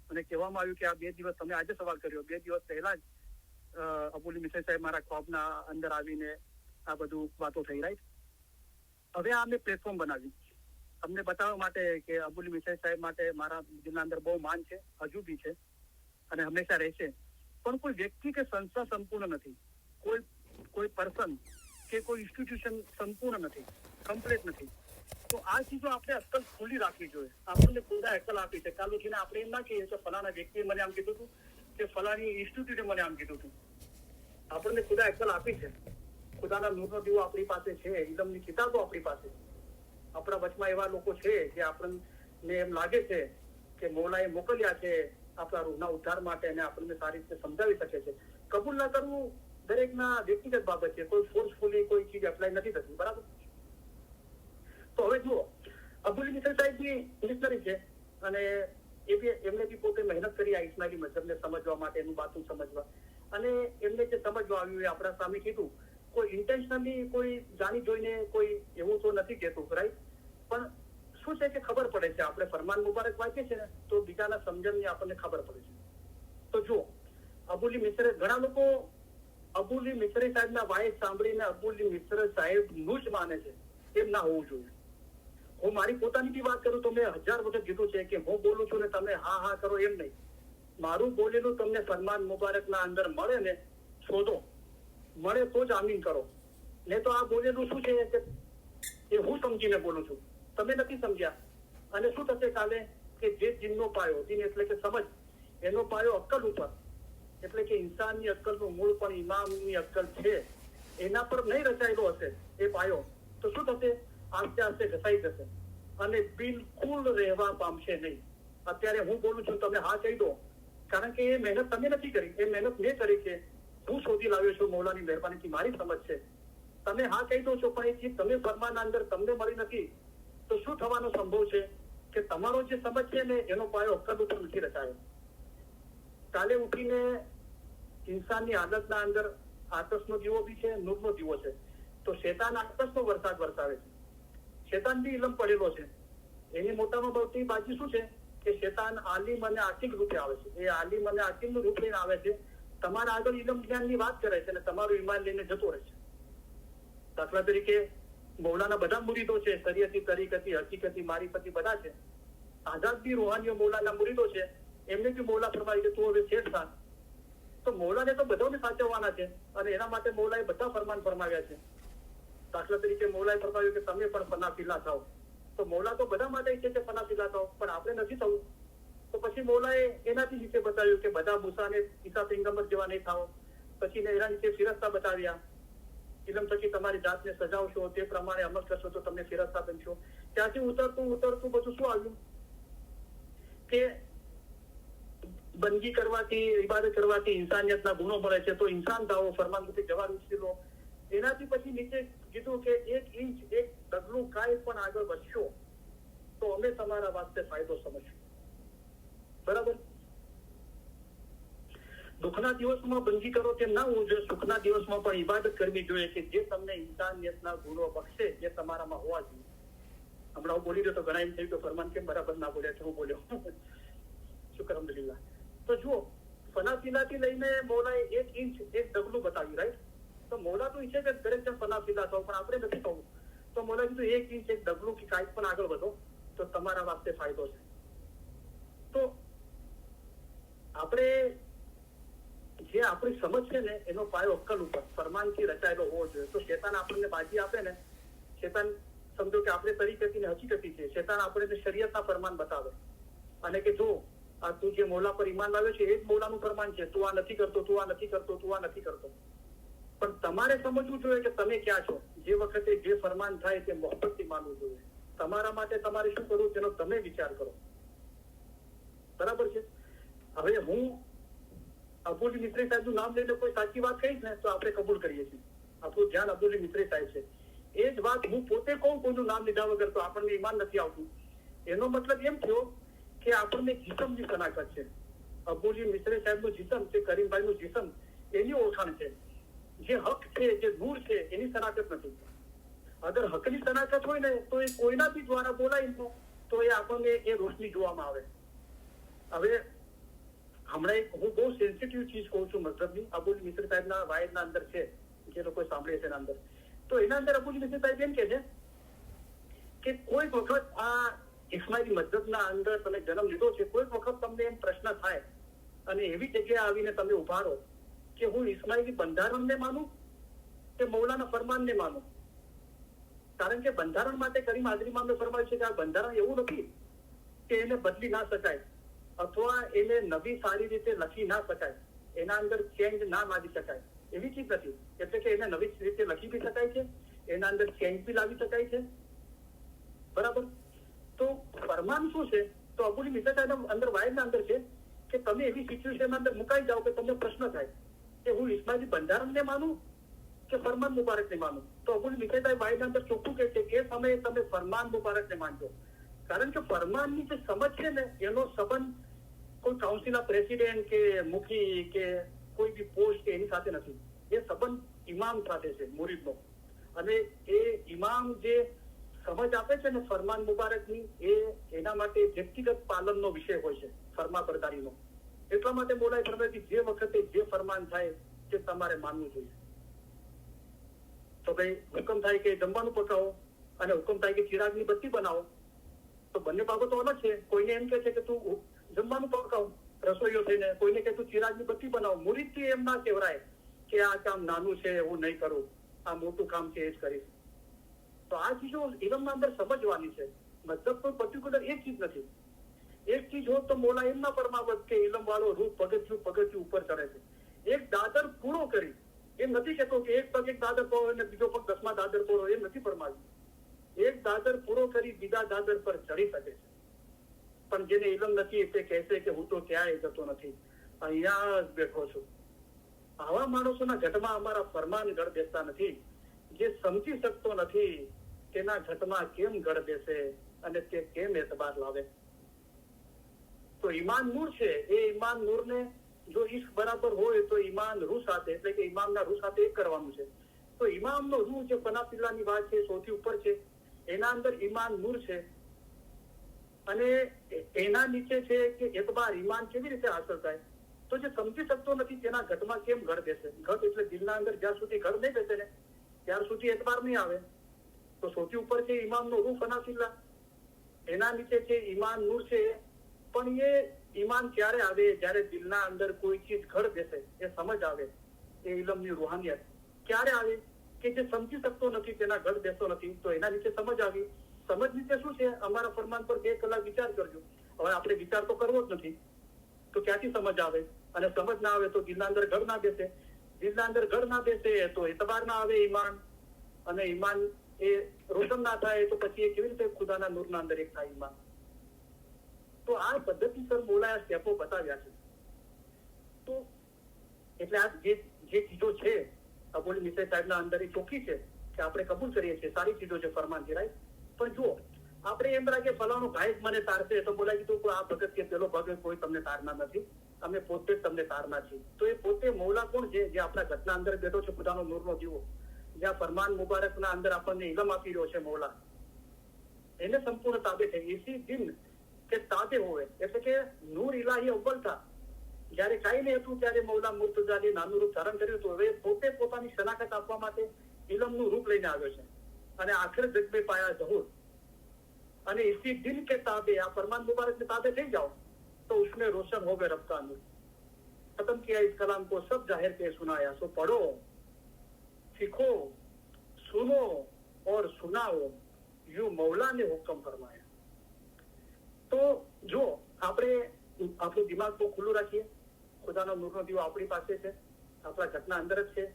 અને કહેવામાં આવ્યું કે આ 2 દિવસ, તમે આજે સવાલ કર્યો, 2 દિવસ પહેલા જ અબુલ મિસરી સાહેબ મારા ખ્વાબના અંદર આવીને આ બધું વાતો થઈ. રાઈટ. હવે આ મેં પ્લેટફોર્મ બનાવ્યું અમને બતાવવા માટે કે અબુલ મિસરી સાહેબ માટે મારા દિલના અંદર બહુ માન છે, હજુ બી છે અને હંમેશા રહેશે. પણ કોઈ વ્યક્તિ કે સંસ્થા સંપૂર્ણ નથી, કોઈ પર્સન કે કોઈ ઇન્સ્ટિટ્યુશન સંપૂર્ણ નથી, કમ્પ્લીટ નથી. તો આ ચીજો આપણે અક્કલ ખુલ્લી રાખવી જોઈએ. આપણને ખુદા અક્કલ આપી છે. કાલ ઉઠીને આપણે એમ ના કહીએ કે ફલાણા વ્યક્તિએ મને આમ કીધું હતું કે ફલાણી ઇન્સ્ટિટ્યૂટે મને આમ કીધું હતું. આપણને ખુદા અક્કલ આપી છે. ખુદાના નૂરનો દીવો આપણી પાસે છે, ઇલમની કિતાબો આપણી પાસે. આપણા વચમાં એવા લોકો છે જે આપણને એમ લાગે છે કે મોલાએ મોકલ્યા છે આપણા રૂહના ઉદ્ધાર માટે અને આપણને સારી રીતે સમજાવી શકે છે. કબૂલ ના કરવું દરેકના વ્યક્તિગત બાબત છે. કોઈ ફોર્સફુલી કોઈ ચીજ એપ્લાય નથી થતી. બરાબર. તો હવે જુઓ, અબુલ મિસરી સાહેબ બી મિશનરી છે અને એમને બી પોતે મહેનત કરી આ ઇસ્માઇલી મઝહબને સમજવા માટે, એનું બાતું સમજવા. અને એમને જે સમજવા આવ્યું એ આપણા સામે કીધું. કોઈ ઇન્ટેન્શનલી, કોઈ જાણી જોઈને કોઈ એવું તો નથી કહેતું, રાઈટ. પણ શું છે કે ખબર પડે છે, આપણે ફરમાન મુબારક વાંચીએ છીએ ને તો બીજાના સમજણની આપણને ખબર પડે છે. તો જુઓ, અબુલ મિસરી, ઘણા લોકો અબુલ મિસરી સાહેબના વાયસ સાંભળીને અબુલ મિસરી સાહેબનું જ માને છે. એમ ના હોવું જોઈએ. હું મારી પોતાની બી વાત કરું તો મેં 1000 વખત કીધું છે કે હું બોલું છું ને તમે હા હા કરો એમ નહીં. મારું બોલેલું તમને ફરમાન મુબારકના અંદર મળે ને, શોધો, મળે તો જ આમીન કરો. ને તો આ બોલેલું શું છે કે એ હું સમજીને બોલું છું, તમે નથી સમજ્યા. અને શું થશે કાલે કે જે જીનનો પાયો, જીન એટલે કે સમજ, એનો પાયો અક્કલ ઉપર, એટલે કે ઇન્સાનની અક્કલનું મૂળ પણ ઇમામની અક્કલ છે, એના પર નહીં રચાયેલો હશે એ પાયો, તો શું થશે? આસ્તે આસ્તે ઘસાઈ જશે અને બિલકુલ રહેવા પામશે નહીં. અત્યારે હું બોલું છું, તમે હા કહી દો, કારણ કે એ મહેનત તમે નથી કરી, એ મહેનત મેં કરી છે. હું શોધી લાવ્યો છું મોલાની મહેરબાનીથી, મારી સમજ છે. તમે હા કહી દો છો પણ એ ચીજ તમે ફરમાના અંદર તમને મળી નથી, તો શું થવાનો સંભવ છે કે તમારો જે સમજ છે ને એનો પાયો અક્કલ ઉપર નથી રચાયો. કાલે ઉઠીને ઇન્સાનની આદતના અંદર આતશનો દીવો બી છે, નૂરનો દીવો છે. તો શેતાન આતશનો વરસાદ વરસાવે છે. શેતાન બી ઇલમ પડેલો છે. એની મોટામાં મોટી બાજી શું છે કે શેતાન આલિમ અને આકિલ રૂપે આવે છે. એ આલિમ અને આકિલ નું રૂપ લઈને આવે છે, તમારા આગળ ઇલમ જ્ઞાનની વાત કરે છે અને તમારું ઈમાન લઈને જતો રહે છે. દાખલા તરીકે મૌલાના બધા મુરીદો છે, શરીયતી, તરીકતી, હકીકતી, મારીફતી બધા છે. આઝાદ બી રૂહાનીઓ મૌલાના મુરીદો છે, એમને બી મૌલા ફરમાવી કે તું હવે શેઠ થા. તો મૌલાને તો બધાને સાચવવાના છે અને એના માટે મૌલાએ બધા ફરમાન ફરમાવ્યા છે. દાખલા તરીકે મૌલાએ ફરમાવ્યું કે તમે પણ ફનાફિલા થાઓ. તો મૌલા તો બધા માટે છે કે ફનાફિલા થાઓ, પણ આપણે નથી થવું. તો પછી મૌલાએ એનાથી નીચે બતાવ્યું કે બધા મૂસાને ઈસા પૈગંબર જેવા નહીં થાઓ. પછી એના નીચે ફિરસ્તા બતાવ્યા, ઇલમ થકી તમારી જાતને સજાવશો, તે પ્રમાણે અમલ કરશો તો તમને ફિરસ્તા બનશો. ત્યાંથી ઉતરતું બધું શું આવ્યું કે બંદગી કરવાથી, ઇબાદત કરવાથી ઇન્સાનિયતના ગુણો મળે છે, તો ઇન્સાન થાઓ, ફરમાનથી જવાબ ઉચકી લો. એનાથી પછી નીચે કીધું કે 1 ઇંચ 1 ડગલું કાંઈ પણ આગળ વધશો તો અમે તમારા વાસ્તે ફાયદો સમજશું. બરાબર? દુઃખના દિવસમાં બંદગી કરો તેમ ના હોવું જોઈએ, સુખના દિવસમાં પણ ઇબાદત કરવી જોઈએ કે જે તમને ઇન્સાનિયતના ગુણો બક્ષે, જે તમારામાં હોવા જોઈએ. હમણાં હું બોલી રહ્યો તો ઘણા એમ થયું કે ફરમાન કેમ બરાબર ના બોલ્યા છે, હું બોલ્યો. શુક્ર અલ્હમ્દુલિલ્લાહ. તો જુઓ, ફનાફિલાથી લઈને મૌલાએ 1 ઇંચ 1 ડગલું બતાવ્યું, રાઈટ? તો મૌલા તો ઈચ્છે કે દરેક જણ ફનાફિલા થાવ, પણ આપણે નથી થવું. તો મૌલા કીધું 1 ઇંચ 1 ડગલું કે કાંઈક પણ આગળ વધો તો તમારા વાસ્તે ફાયદો છે. તો આપણે જે આપણી સમજ છે ને એનો પાયો અક્કલ ઉપર ફરમાનથી રચાયેલો હોવો જોઈએ. તો શેતાન આપણને બાજી આપે ને, શેતાન સમજો કે આપણે તરીકતી ને હકીકતી છે, શેતાન આપણે શરીયતના ફરમાન બતાવે અને કે જો આ તું જે મૌલા પર ઈમાન લાવ્યો છે એ જ મૌલાનું ફરમાન છે, તું આ નથી કરતો, તું આ નથી કરતો, તું આ નથી કરતો. પણ તમારે સમજવું જોઈએ કે તમે ક્યાં છો. જે વખતે જે ફરમાન થાય તે મોહબ્બતથી માનવું જોઈએ. તમારા માટે તમારે શું કરવું તેનો તમે વિચાર કરો. બરાબર છે? હવે હું અબુલ મિસ્ત્રી સાહેબનું નામ લઈને કોઈ સાચી વાત કહીશ ને તો આપણે કબૂલ કરીએ છીએ. આપણું ધ્યાન અબુલ મિસ્ત્રી સાહેબ છે. એ જ વાત હું પોતે કહું કોઈનું નામ લીધા વગર તો આપણને ઈમાન નથી આવતું. એનો મતલબ એમ થયો કે આપણને જીસમની શનાખત છે. અબુલ મિસ્ત્રી સાહેબનું જીસમ કે કરીમભાઈનું જીસમ એની ઓળખાણ છે. જે હક છે, જે નૂર છે એની શનાખત નથી. અગર હકની શનાખત હોય ને તો એ કોઈનાથી દ્વારા બોલાય તો એ આપણને એ રોશની જોવામાં આવે. હવે હમણાં હું બહુ સેન્સિટિવ ચીજ કહું છું મતલબની. અબુલ મિસ્ત્રી સાહેબના વાયદના અંદર છે, જે લોકો સાંભળે છે એના અંદર. તો એના અંદર અબુલ મિસ્ત્રી સાહેબ એમ કે છે કે કોઈ વખત આ ઇસ્માઇલી મذહબના અંદર તમે જન્મ લીધો છે, કોઈ વખત તમને એમ પ્રશ્ન થાય અને એવી જગ્યાએ આવીને તમે ઉભા રહો કે હું ઇસ્માઇલી બંધારણને માનું કે મૌલાના ફરમાનને માનું. કારણ કે બંધારણ માટે કરીમ હાજરી મામલે ફરમાયું છે કે આ બંધારણ એવું નથી કે એને બદલી ના શકાય અથવા એને નવી સારી રીતે લખી ના શકાય, એના અંદર ચેન્જ ના લાવી શકાય, એવી ચીજ નથી. એટલે કે એને નવી રીતે લખી બી શકાય છે, એના અંદર ચેન્જ બી લાવી શકાય છે. બરાબર? તો ફરમાન શું છે? તો અબુલ મિસ્ત્રી સાહેબ અંદર વાયદના અંદર છે કે તમે એવી સિચ્યુએશન અંદર મુકાઈ જાઓ કે તમને પ્રશ્ન થાય કે હું ઇસ્માઇલી બંધારણને માનું કે ફરમાન મુબારકને માનું. તો અબુલ મિસ્ત્રી સાહેબ વાયદના અંદર ચોખ્ખું કહે છે કે એ સમયે તમે ફરમાન મુબારકને માનજો. કારણ કે ફરમાનની જે સમજ છે ને એનો સંબંધ કોઈ કાઉન્સિલના પ્રેસિડેન્ટ કે મુખી કે કોઈ બી પોસ્ટ કે એની સાથે નથી. એ સંબંધ ઇમામ સાથે છે, મુરીદનો. અને એ ઇમામ જે સમજ આપે છે ને ફરમાન મુબારકની, એના માટે વ્યક્તિગત પાલનનો વિષય હોય છે, ફરમાબરદારીનો. એટલા માટે બોલાય ફરમાય જે વખતે જે ફરમાન થાય તે તમારે માનવું જોઈએ. તો ભાઈ હુકમ થાય કે જમવાનું પકાવો અને હુકમ થાય કે ચિરાગની બત્તી બનાવો, તો બંને બાબતો અલગ છે. કોઈને એમ કે છે કે તું જમવાનું પકાવ રસોઈયો થઈને, કોઈને કે તું ચિરાગની બત્તી બનાવો. મુરીદથી એમ ના કહેવાય કે આ કામ નાનું છે હું નહીં કરું, આ મોટું કામ છે એ જ કરીશ. તો આ ચીજો ઇલમના અંદર સમજવાની છે. મતલબ કોઈ પર્ટિક્યુલર એક ચીજ નથી. એક ચીજ હોત તો મોલા એમ ના ફરમાવત કે ઇલમ વાળો રૂપ પગથિયું ઉપર ચડે છે. એક દાદર પૂરો કરી, એમ નથી કહેતો કે એક પગ એક દાદર પર અને બીજો પગ 10મા દાદર પર હોય, એમ નથી ફરમાવ્યું. એક દાદર પૂરો કરી બીજા દાદર પર ચડી શકે છે. પણ જેને ઇલમ નથી તે કહેશે કે હું તો ક્યાંય જતો નથી, અહીંયા જ બેઠો છું. આવા માણસોના ઘટમાં અમારા ફરમાન ગળ બેસતા નથી. જે સમજી શકતો નથી તેના ઘટમાં કેમ ગળ બેસે અને તે કેમ એતબાર લાવે? તો ઈમાન નૂર છે. એ ઈમાન નૂરને જો ઈશ્ક બરાબર હોય તો ઈમાન રૂહ સાથે, એટલે કે ઇમામના રૂહ સાથે એક કરવાનું છે. તો ઇમામનો રૂહ જે ફનાફિલ્લાની વાત છે સૌથી ઉપર છે, એના અંદર ઈમાન નૂર છે. અને એના નીચે છે કે એતબાર ઈમાન કેવી રીતે હાંસલ થાય? તો જે સમજી શકતો નથી તેના ઘટમાં કેમ ઘર બેસે? ઘટ એટલે દિલના અંદર જ્યાં સુધી ઘર નહીં બેસે ને ત્યાર સુધી એતબાર નહીં આવે. તો સૌથી ઉપર છે ઈમામનો રૂહ ફનાફિલ્લા, એના નીચે છે ઈમાન નૂર છે. પણ એ ઈમાન ક્યારે આવે? જ્યારે દિલના અંદર કોઈ ચીજ ઘર બેસે, એ સમજ આવે, એ ઇલમની રૂહાનિયત ક્યારે આવે? કે જે સમજી શકતો નથી તેના ઘર બેસતો નથી, તો એના નીચે સમજ આવી. સમજ નીચે શું છે? અમારા ફરમાન પર 2 કલાક વિચાર કરજો. હવે આપણે વિચાર તો કરવો જ નથી, તો ક્યાંથી સમજ આવે? અને સમજ ના આવે તો દિલના અંદર ઘર ના બેસે, દિલના અંદર ઘર ના બેસે તો એતબાર ના આવે ઈમાન, અને ઈમાન એ રોશન ના થાય તો પછી એ કેવી રીતે ખુદાના નૂરના અંદર એક થાય ઈમાન? તો આ પદ્ધતિસર મોલાએ સ્ટેપો બતાવ્યા છે. તો એટલે આ જે ચીજો છે અબુલ મિસરી સાહેબના અંદર એ ચોખ્ખી છે કે આપણે કબૂલ કરીએ છીએ, સારી ચીજો છે ફરમાનથી, રાઈટ. પણ જુઓ, આપણે એમ લાગે ફલાણો ભાઈ જ મને તારશે, તો બોલાય કીધું આ ભગત કે પેલો ભગત કોઈ તમને તારના નથી, અમે પોતે જ તમને તારના છીએ. તો એ પોતે મૌલા કોણ છે? જે આપણા ઘટના અંદર બેઠો છે, ખુદાનો નૂરનો દીવો, જ્યાં ફરમાન મુબારકના અંદર આપણને ઇલમ આપી રહ્યો છે મૌલા, એને સંપૂર્ણ તાબે છે. એસી દિન કે તાબે હોય એટલે કે નૂર ઇલાહી અવ્વલ થા, જયારે કાંઈ નહીં હતું ત્યારે મૌલા મુર્તઝાએ નાનું રૂપ ધારણ કર્યું હતું. હવે પોતે પોતાની શનાખત આપવા માટે ઇલમનું રૂપ લઈને આવ્યો છે, અને આખિર જગ में पाया ज़हूर. અને इसी दिन के ताबे, आप फरमान मुबारक के ताबे થઈ જાઓ तो उसमें रोशन हो गए रब का नूर. खत्म किया इस कलाम को सब जाहिर के सुनाया. सो पढ़ो, सीखो, सुनो और सुनाओ, यूं मौला ने हुक्म फरमाया. તો જો આપણે આપણું દિમાગ બહુ ખુલ્લું રાખીએ, ખુદાનો નૂરનો દીવો આપણી પાસે છે, આપણા ઘટના અંદર જ છે,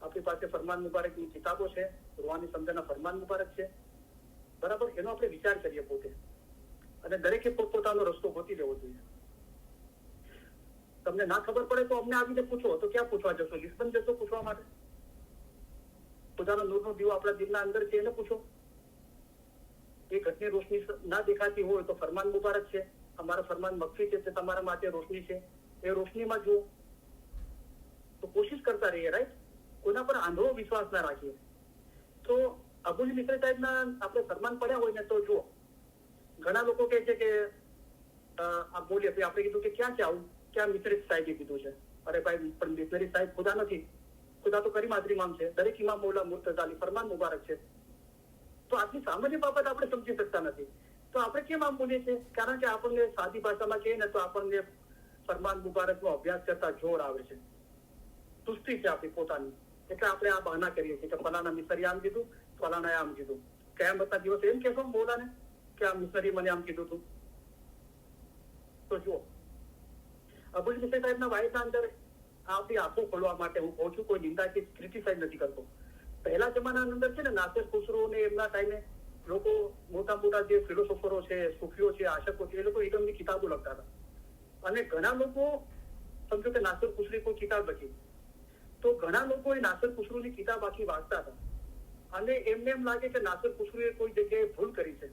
આપણી પાસે ફરમાન મુબારકની કિતાબો છે, રૂહાની સમજણના ફરમાન મુબારક છે, બરાબર. એનો આપણે વિચાર કરીએ પોતે, અને દરેકે પોતપોતાનો રસ્તો ગોતી લેવો જોઈએ. તમને ના ખબર પડે તો અમને આવીને પૂછો. તો ક્યાં પૂછવા જશો? લિસ્બન જશો પૂછવા માટે? ખુદાનો નૂરનો દીવો આપણા દિલના અંદર છે, એને પૂછો. એ ઘટની રોશની ના દેખાતી હોય તો ફરમાન મુબારક છે, અમારા ફરમાન મકફી છે, તે તમારા માટે રોશની છે, એ રોશનીમાં જુઓ. તો કોશિશ કરતા રહીએ, રાઈટ. કોના પર આંધળો વિશ્વાસ ના રાખીએ. તો અબુલ મિસરી સાહેબના આપણે ફરમાન પડ્યા હોય ને તો જુઓ, ઘણા લોકો કહે છે કે આ બોલીએ આપણે કીધું કે ક્યાં છે આવું, ક્યાં મિસરી સાહેબે કીધું છે? અરે ભાઈ, પણ મિસરી સાહેબ ખુદા નથી, ખુદા તો કરીમ આદરી ઇમામ છે, દરેક ઇમામ મૌલા મુર્તઝાલી ફરમાન મુબારક છે. તો આટલી સામાન્ય બાબત આપણે સમજી શકતા નથી, તો આપણે કેમ આમ બોલીએ છીએ? કારણ કે આપણને સાદી ભાષામાં કહીએ ને તો આપણને ફરમાન મુબારકનો અભ્યાસ કરતા જોર આવે છે, સુસ્તી છે આપણી પોતાની, એટલે આપણે આ બહાના કરીએ છીએ કે ફલાણા મિસરી આમ કીધું, ફલાણાએ આમ કીધું. કયામતના દિવસે એમ કહેશો મૌલાને કે આ મિસરી મને આમ કીધું હતું? તો જુઓ, અબુલ મિસરી સાહેબના વાયદા અંદર આપણી આંખો ખોલવા માટે હું કહું છું, કોઈ નિંદા કે ક્રિટિસાઇઝ નથી કરતો. પહેલા જમાનાની અંદર છે ને, નાસિર ખુસરો ને એમના ટાઈમે લોકો મોટા મોટા જે ફિલોસોફરો છે, સુફીઓ છે, આશકો છે, એ લોકો ઇલમની કિતાબો લખતા હતા. અને ઘણા લોકો સમજો કે નાસિર ખુસરી કોઈ કિતાબ લખી, તો ઘણા લોકો એ નાસિર ખુસરોની કિતાબ આખી વાંચતા હતા, અને એમને એમ લાગે કે નાસિર ખુસરોએ કોઈ જગ્યાએ ભૂલ કરી છે,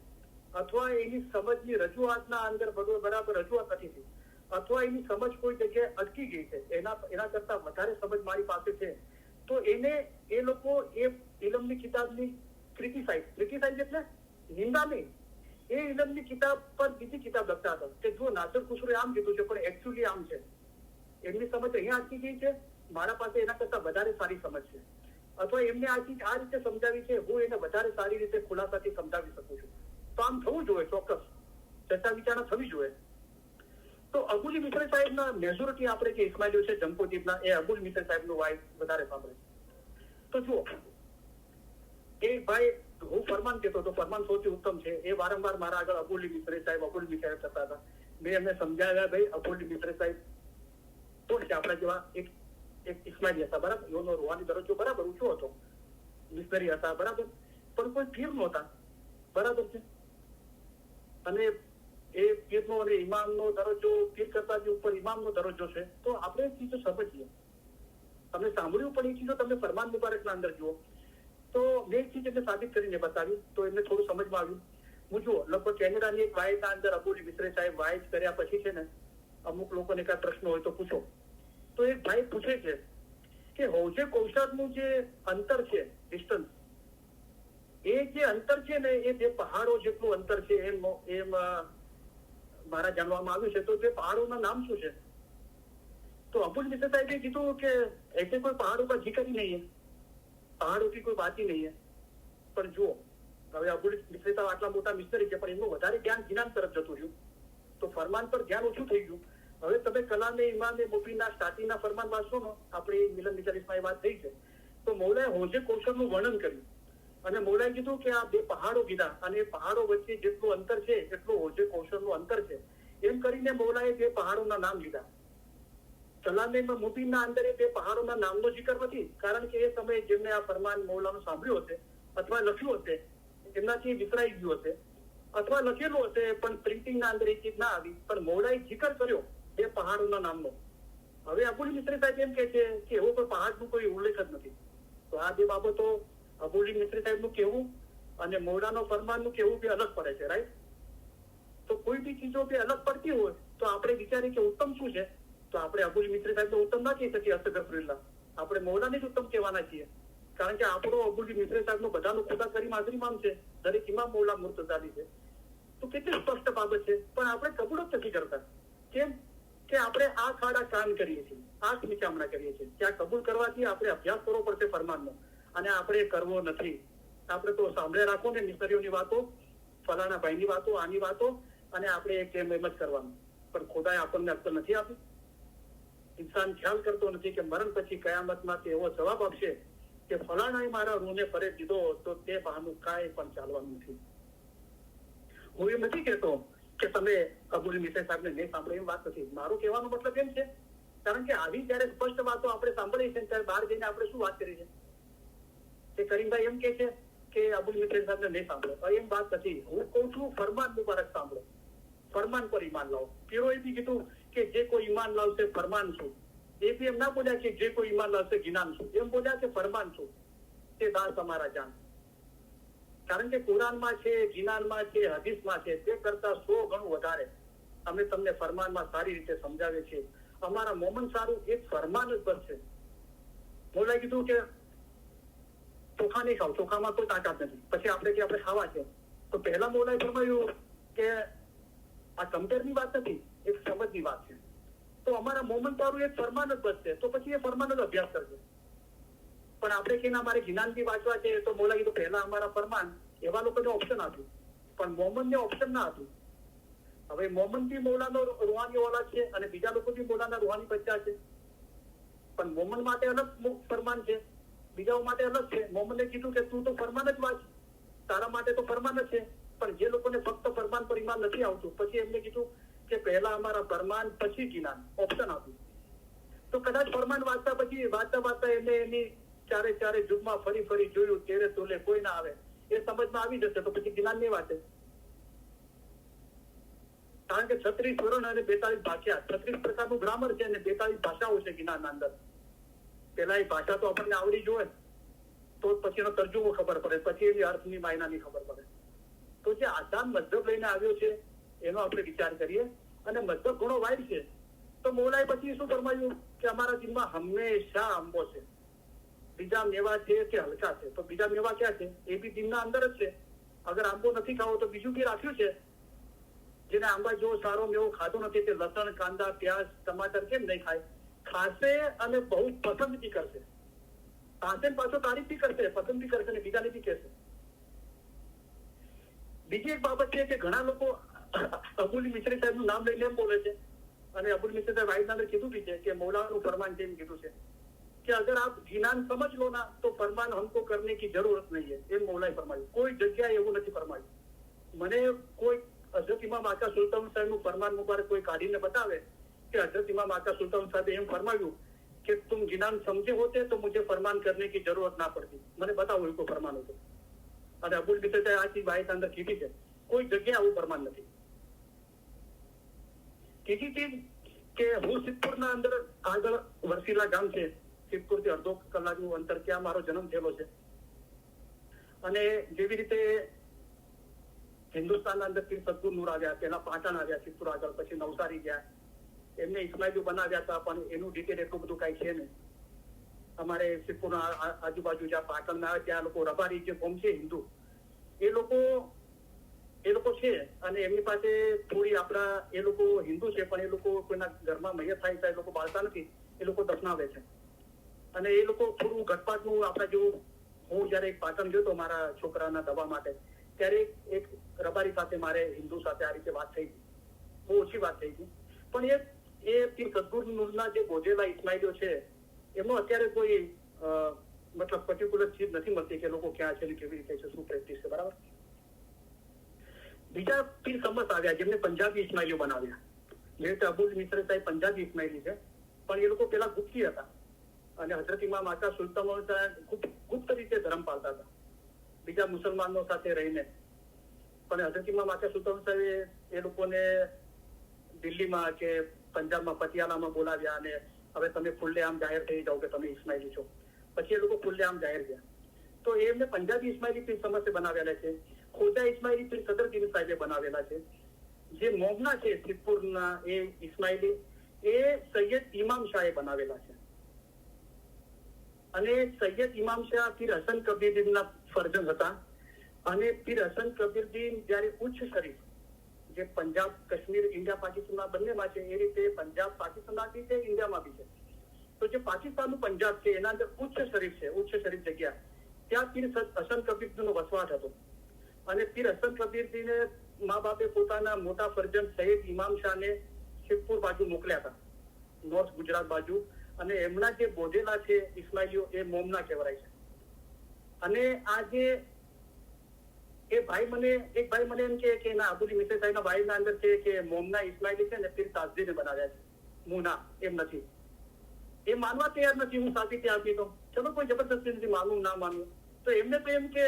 અથવા એની સમજની રજૂઆતના અંદર બરાબર રજૂઆત નથી થઈ, અથવા એની સમજ કોઈ જગ્યાએ અટકી ગઈ છે, એના કરતા વધારે સમજ મારી પાસે છે, તો એને એ લોકો એ ઇલમની કિતાબની ક્રિટિસાઇઝ એટલે નિંદા નહીં, એ ઇલમની કિતાબ પર બીજી કિતાબ લખતા હતા કે જો નાસિર ખુસરોએ આમ કીધું છે પણ એકચ્યુઅલી આમ છે, એમની સમજ અહીંયા અટકી ગઈ છે, મારા પાસે એના કરતા વધારે સારી સમજ છે, અથવા એમને આ ચીજ આ રીતે સમજાવી છે, હું એને વધારે સારી રીતે ખુલાસાથી સમજાવી શકું છું. તો આમ થવું જોઈએ, ચોક્કસ ચર્ચા વિચારણા થવી જોઈએ. તો અબુલ મિસરી સાહેબના મેજોરિટી આપણે જે ઇસ્માઇલીઓ છે જમપુદીપના, એ અબુલ મિસરી સાહેબનું વાઇસ વધારે સાંભળે. તો જુઓ, એ ભાઈ હું ફરમાન કહેતો હતો, ફરમાન સૌથી ઉત્તમ છે, એ વારંવાર મારા આગળ અબુલ મિસરી સાહેબ કરતા હતા. મેં એમને સમજાવ્યા, ભાઈ અબુલ મિસરી સાહેબ કોણ છે? આપણા જેવા એક ઇસ્માઇલી હતા, બરાબર, એનો રૂહાની દરજ્જો બરાબર ઊંચો હતો, મિસરી હતા, બરાબર, પણ કોઈ પીર નહોતા, બરાબર છે. અને એ પીરનો અને ઇમામનો દરજ્જો પીર કરતા જે ઉપર ઇમામનો દરજ્જો છે. તો આપણે એ ચીજો સમજીએ. તમને સાંભળ્યું પણ એ ચીજો તમે ફરમાન મુબારકના અંદર જુઓ. તો મેં એક ચીજ એમને સાબિત કરીને બતાવી, તો એમને થોડું સમજમાં આવ્યું. હું જુઓ, લગભગ કેનેડાની એક વાયદના અંદર અબુલ મિસરી સાહેબ વાયદ કર્યા પછી છે ને, અમુક લોકોને કાંઈ પ્રશ્ન હોય તો પૂછો. તો એક ભાઈ પૂછે છે કે હૌજે કૌશરનું જે અંતર છે, ડિસ્ટન્સ, એ જે અંતર છે ને એ જે પહાડો જેટલું અંતર છે એમ મારા જાણવામાં આવ્યું છે. તો જે પહાડોના નામ શું છે? तो अबुल मिश्र साहब ने कहा कि ऐसे कोई पहाड़ों का जिक्र ही नहीं है, पहाड़ों की कोई बात ही नहीं है. પણ જુઓ, હવે અબુલ મિશ્ર સાહેબ આટલા મોટા મિસ્ત્રી છે, પણ એમનું વધારે જ્ઞાન જ્ઞાન તરફ જતું રહ્યું, તો ફરમાન પર ધ્યાન ઓછું થઈ ગયું. હવે તમે કલામે ઇમામે મુબીનના સ્ટાર્ટિંગના ફરમાન વાંચો ને, આપણે મિલન નિચાલીસમાં એ વાત થઈ છે, તો મૌલાએ હોજે કૌશલનું વર્ણન કર્યું અને મૌલાએ કીધું કે આ બે પહાડો કીધા અને એ પહાડો વચ્ચે જેટલું અંતર છે એટલું હોજે કૌશલનું અંતર છે. એમ કરીને મૌલાએ બે પહાડોના નામ લીધા. કલામે મુબીનના અંદર એ બે પહાડોના નામનો જિકર નથી, કારણ કે એ સમયે જેમને આ ફરમાન મૌલાનું સાંભળ્યું હશે અથવા લખ્યું હશે એમનાથી વિસરાઈ ગયું હશે, અથવા લખેલું હશે પણ પ્રિન્ટિંગના અંદર એ ચીજ ના આવી, પણ મૌલાએ જિકર કર્યો એ પહાડોના નામનો. હવે અબુલ મિશ્ર સાહેબ એમ કે છે કે એવો કોઈ પહાડનું કોઈ ઉલ્લેખ જ નથી. તો આ બે બાબતો અબુલ મિશ્ર સાહેબનું કહેવું અને મૌલાનો ફરમાનનું કહેવું બી અલગ પડે છે, રાઈટ? તો કોઈ બી ચીજો બી અલગ પડતી હોય તો આપણે વિચારીએ કે ઉત્તમ શું છે, તો આપણે અબુલ મિશ્ર સાહેબ ઉત્તમ ના કહી શકીએ. અસ્તગફરુલ્લાહ, આપણે મૌલાને જ ઉત્તમ કહેવાના છીએ, કારણ કે આપણો અબુલ મિશ્ર સાહેબ નો બધાનું ખુદા કરીમ હાજરી ઇમામ છે, દરેક ઇમામ મૌલા મુર્તઝાલી છે. તો કેટલી સ્પષ્ટ બાબત છે, પણ આપણે કબૂલ જ નથી કરતા. કેમ કે આપણે આ ખાડા કાન કરીએ છીએ, આંખ નીચામણા કરીએ છીએ. ત્યાં કબૂલ કરવાથી આપણે અભ્યાસ કરવો પડશે ફરમાનનો, અને આપણે કરવો નથી. આપણે તો સાંભળે રાખો ને મિસ્ત્રીઓની વાતો, ફલાણા ભાઈની વાતો, આની વાતો, અને આપણે કેમ એમ જ કરવાનું. પણ ખુદાએ આપણને અક્કલ નથી આપી. ઇન્સાન ખ્યાલ કરતો નથી કે મરણ પછી કયામતમાં તે એવો જવાબ આપશે કે ફલાણાએ મારા રૂને ફરે દીધો, તો તે બહાનું કાંઈ પણ ચાલવાનું નથી. હું એમ નથી કહેતો કે તમે અબુલ મિશ્ર સાહેબને નહીં સાંભળે, એમ વાત નથી. મારું કહેવાનો મતલબ એમ છે, કારણ કે આવી જયારે સ્પષ્ટ વાતો આપણે સાંભળીએ છીએ ત્યારે બહાર જઈને આપણે શું વાત કરી છે કે કરીમભાઈ એમ કે છે કે અબુલ મિશ્ર સાહેબને નહીં સાંભળો. એમ વાત નથી. હું કઉ છું ફરમાન મુબારક સાંભળો, ફરમાન પર ઈમાન લાવો. પીરોએ બી કીધું કે જે કોઈ ઈમાન લાવશે ફરમાન શું. એ બી એમ ના બોલ્યા કે જે કોઈ ઈમાન લાવશે જ્ઞાન શું, એમ બોલ્યા કે ફરમાન શું, તે દાસ અમારા જાન. કારણ કે કુરાનમાં છે, જીનાનમાં છે, હદીસમાં છે, તે કરતા 100 ગણું વધારે અમે તમને ફરમાનમાં સારી રીતે સમજાવીએ છીએ. અમારા મોમન સારું એક ફરમાન જ બસ છે. બોલાય કીધું કે ચોખા નહીં ખાવ, ચોખામાં કોઈ તાકાત નથી, પછી આપણે કે આપણે ખાવા છે. તો પહેલા મોલાએ ફરમાયું કે આ કમ્પેરની વાત નથી, એક સમજની વાત છે. તો અમારા મોમન સારું એક ફરમાન જ બસ છે, તો પછી એ ફરમાન જ અભ્યાસ કરશે. પણ આપણે કે અમારે જ્ઞાનથી વાંચવા છે, તો મોલા કીધું પહેલા અમારા ફરમાન. એવા લોકોને ઓપ્શન આપ્યું, પણ મોમનને ઓપ્શન ના આપ્યું. હવે મોમન બી મૌલાનો રૂહાની ઓલાદ છે અને બીજા લોકો બી મૌલાના રૂહાની બચ્ચા છે, પણ મોમન માટે અલગ ફરમાન છે, બીજાઓ માટે અલગ છે. મોમનને કીધું કે તું તો ફરમાન જ વાંચ, તારા માટે તો ફરમાન જ છે. પણ જે લોકોને ફક્ત ફરમાન પર ઈમાન નથી આવતું, પછી એમને કીધું કે પહેલા અમારા ફરમાન પછી જ્ઞાન, ઓપ્શન આપ્યું. તો કદાચ ફરમાન વાંચતા પછી વાંચતા એમને એની ચારે જુગમાં ફરી જોયું, તેરે તોલે કોઈ ના આવે, એ સમજમાં આવી જશે, તો પછી જ્ઞાન નહીં વાંચે. કારણ કે 36 વરણ અને 42 ભાષા, 36 પ્રકારનું ગ્રામર છે અને 42 ભાષાઓ છે જ્ઞાનના અંદર. પેલા એ ભાષા તો આપણને આવડી જોઈએ, તો પછી એનો તર્જુમો ખબર પડે, પછી એની અર્થની માયનાની ખબર પડે. તો જે આસાન મતલબ લઈને આવ્યો છે એનો આપણે વિચાર કરીએ. અને મતલબ ઘણો વાઇડ છે. તો મૌલાએ પછી શું ફરમાયું કે અમારા દિલમાં હંમેશા આંબો છે, બીજા મેવા છે કે હલકા છે. તો બીજા મેવા ક્યાં છે? એ બી દિલના અંદર જ છે. અગર આંબો નથી ખાવો તો બીજું બી રાખ્યું છે. જેને આંબા જેવો સારો મેવો ખાતો નથી તે લસણ, કાંદા, પ્યાજ, ટમાટર કેમ નહીં ખાય? ખાશે અને બહુ પસંદ બી કરશે. ખાશે પાછો તારીફ બી કરશે, પસંદ બી કરશે અને બીજાને બી કહેશે. બીજી એક બાબત છે કે ઘણા લોકો અબુલ મિશ્ર સાહેબ નું નામ લઈને એમ બોલે છે, અને અબુલ મિશ્ર સાહેબ આઈના અંદર કીધું બી છે કે મૌલાનું ફરમાન જેમ કીધું છે कि अगर आप जिनान समझ लो ना तो फरमान हमको करने की जरूरत नहीं है. એમ મૌલાએ ફરમાયું. કોઈ જગ્યાએ એવું નથી ફરમાયું. મને કોઈ હઝરત ઇમામ આકા સુલતાન સાહેબનું ફરમાન મુબારક કોઈ કાઢીને બતાવે કે હઝરત ઇમામ આકા સુલતાન સાહેબે એમ ફરમાયું કે तुम जिनान समझे होते तो मुझे फरमान करने की जरूरत ना पड़ती. મને બતાવો એવું ફરમાન હતું. અને અબુલ મિશ્ર સાહેબ આ ચીજ બાઈટ અંદર કીધી છે. કોઈ જગ્યાએ આવું ફરમાન નથી. ત્રીજી ચીજ કે હું સિદ્ધપુરના અંદર આગળ વરસીલા ગામ છે, સિદ્ધપુરથી અડધો કલાકનું અંતર, ત્યાં મારો જન્મ થયેલો છે. અને જેવી રીતે હિન્દુસ્તાનના અંદર પીર સદગુર નૂર આવ્યા, પેલા પાટણ આવ્યા સિદ્ધપુર આગળ, પછી નવસારી ગયા, એમને ઇસ્માઇલી બનાવ્યા હતા, પણ એનું ડિટેલ એટલું બધું કઈ છે નહીં. અમારે સિદ્ધપુરના આજુબાજુ જ્યાં પાટણના આવે ત્યાં લોકો રબારી જે કોમ છે હિન્દુ, એ લોકો છે અને એમની પાસે થોડી આપણા એ લોકો હિન્દુ છે પણ એ લોકો કોઈના ઘરમાં મૈયત થાય તો એ લોકો બાળતા નથી, એ લોકો દફનાવે છે. અને એ લોકો થોડું ઘટપાટનું આપણા જેવું, હું જયારે પાટણ ગયો હતો મારા છોકરાના દવા માટે, ત્યારે એક રબારી સાથે મારે હિન્દુ સાથે આ રીતે વાત થઈ હતી, બહુ ઓછી વાત થઈ હતી. પણ એ પીર સદગુરુના જે બોધેલા ઇસ્માઇલીઓ છે એમનો અત્યારે કોઈ મતલબ પર્ટિક્યુલર ચીજ નથી મળતી કે લોકો ક્યાં છે, કેવી રીતે છે, શું પ્રેક્ટિસ છે, બરાબર. બીજા પીર સમત આવ્યા જેમને પંજાબી ઇસ્માઇલીઓ બનાવ્યા, જે રીતે અબુલ મિસ્ર સાહેબ પંજાબી ઇસ્માઇલી છે, પણ એ લોકો પેલા ગુપ્તી હતા અને હઝરત ઇમામ આકા સુલતાન ગુપ્ત રીતે ધર્મ પાળતા હતા બીજા મુસલમાનો સાથે રહીને. પણ હઝરત ઇમામ આકા સુલતાન સાહેબે એ લોકોને દિલ્હીમાં કે પંજાબમાં પટિયાલામાં બોલાવ્યા અને હવે તમે ખુલ્લેઆમ જાહેર થઈ જાઓ કે તમે ઇસ્માઇલી છો. પછી એ લોકો ખુલ્લેઆમ જાહેર થયા. તો એમને પંજાબી ઇસ્માઇલી પીર સમસ્તે બનાવેલા છે. ખોજા ઇસ્માઇલી પીર સદરદીન સાહેબે બનાવેલા છે. જે મોમના છે સિદ્ધપુરના એ ઇસ્માઇલી, એ સૈયદ ઇમામ શાહે બનાવેલા છે. અને સૈયદ ઇમામ શાહ પીર હસન કબીરદીનના ફરજંદ હતા. અને પીર હસન કબીરદીન જયારે ઉચ્ચ શરીફ, જે પંજાબ કાશ્મીર ઇન્ડિયા પાકિસ્તાનમાં બંનેમાં છે, એ રીતે પંજાબ પાકિસ્તાનમાં બી છે, ઇન્ડિયામાં બી છે. તો જે પાકિસ્તાનનું પંજાબ છે એના અંદર ઉચ્ચ શરીફ છે, ઉચ્ચ શરીફ જગ્યા, ત્યાં પીર હસન કબીરદીનનો વસવાટ હતો. અને પીર હસન કબીરદીને મા બાપે પોતાના મોટા ફરજંદ સૈયદ ઇમામ શાહને સિદ્ધપુર બાજુ મોકલ્યા હતા, નોર્થ ગુજરાત બાજુ. અને એમના જે બોધેલા છે ઇસ્માઇલીઓ એ મોમના કહેવાય છે. અને આ જે એક ભાઈ મને એમ કે ના અબુલ મિસ્ર સાહેબના ભાઈના અંદર છે કે મોમના ઇસ્માઇલી છે ને પીર તાજદીને બનાવ્યા છે. હું ના, એમ નથી, એ માનવા તૈયાર નથી. હું સાબિતી આપી તો ચલો, કોઈ જબરદસ્તી નથી, માનવું ના માનવું. તો એમને તો એમ કે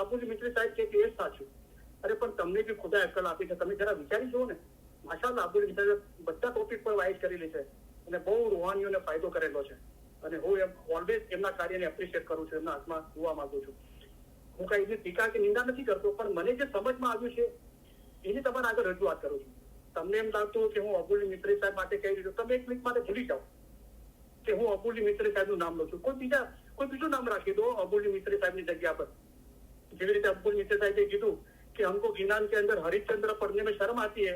અબુલ મિસ્ર સાહેબ કે એ સાચું. અરે પણ તમને બી ખુદા અક્કલ આપી છે, તમે જરા વિચારી જુઓ ને. માશાઅલ્લાહ અબુલ મિસ્ર બધા ટોપિક પર વાઇઝ કરેલી છે અને બહુ રૂહાનીઓને ફાયદો કરેલો છે. અને હું ઓલવેઝ એમના કાર્યને એપ્રિશિએટ કરું છું, એમના હાથમાં જોવા માંગુ છું. હું કઈ એની ટીકા કે નિંદા નથી કરતો, પણ મને જે સમજમાં આવ્યું છે એની તમારે આગળ રજૂઆત કરું છું. તમને એમ લાગતું કે હું અબુલ મિસ્ર સાહેબ માટે કહી રહ્યો, તમે એક મિનિટ માટે ભૂલી જાઓ કે હું અબુલ મિસ્ર સાહેબનું નામ લઉં છું. કોઈ બીજું નામ રાખી દો અબુલ મિસ્ર સાહેબની જગ્યા પર. જેવી રીતે અબુલ મિસ્ર સાહેબે કીધું कि हमको गिनान के अंदर हरिश्चंद्र पढ़ने में शर्म आती है,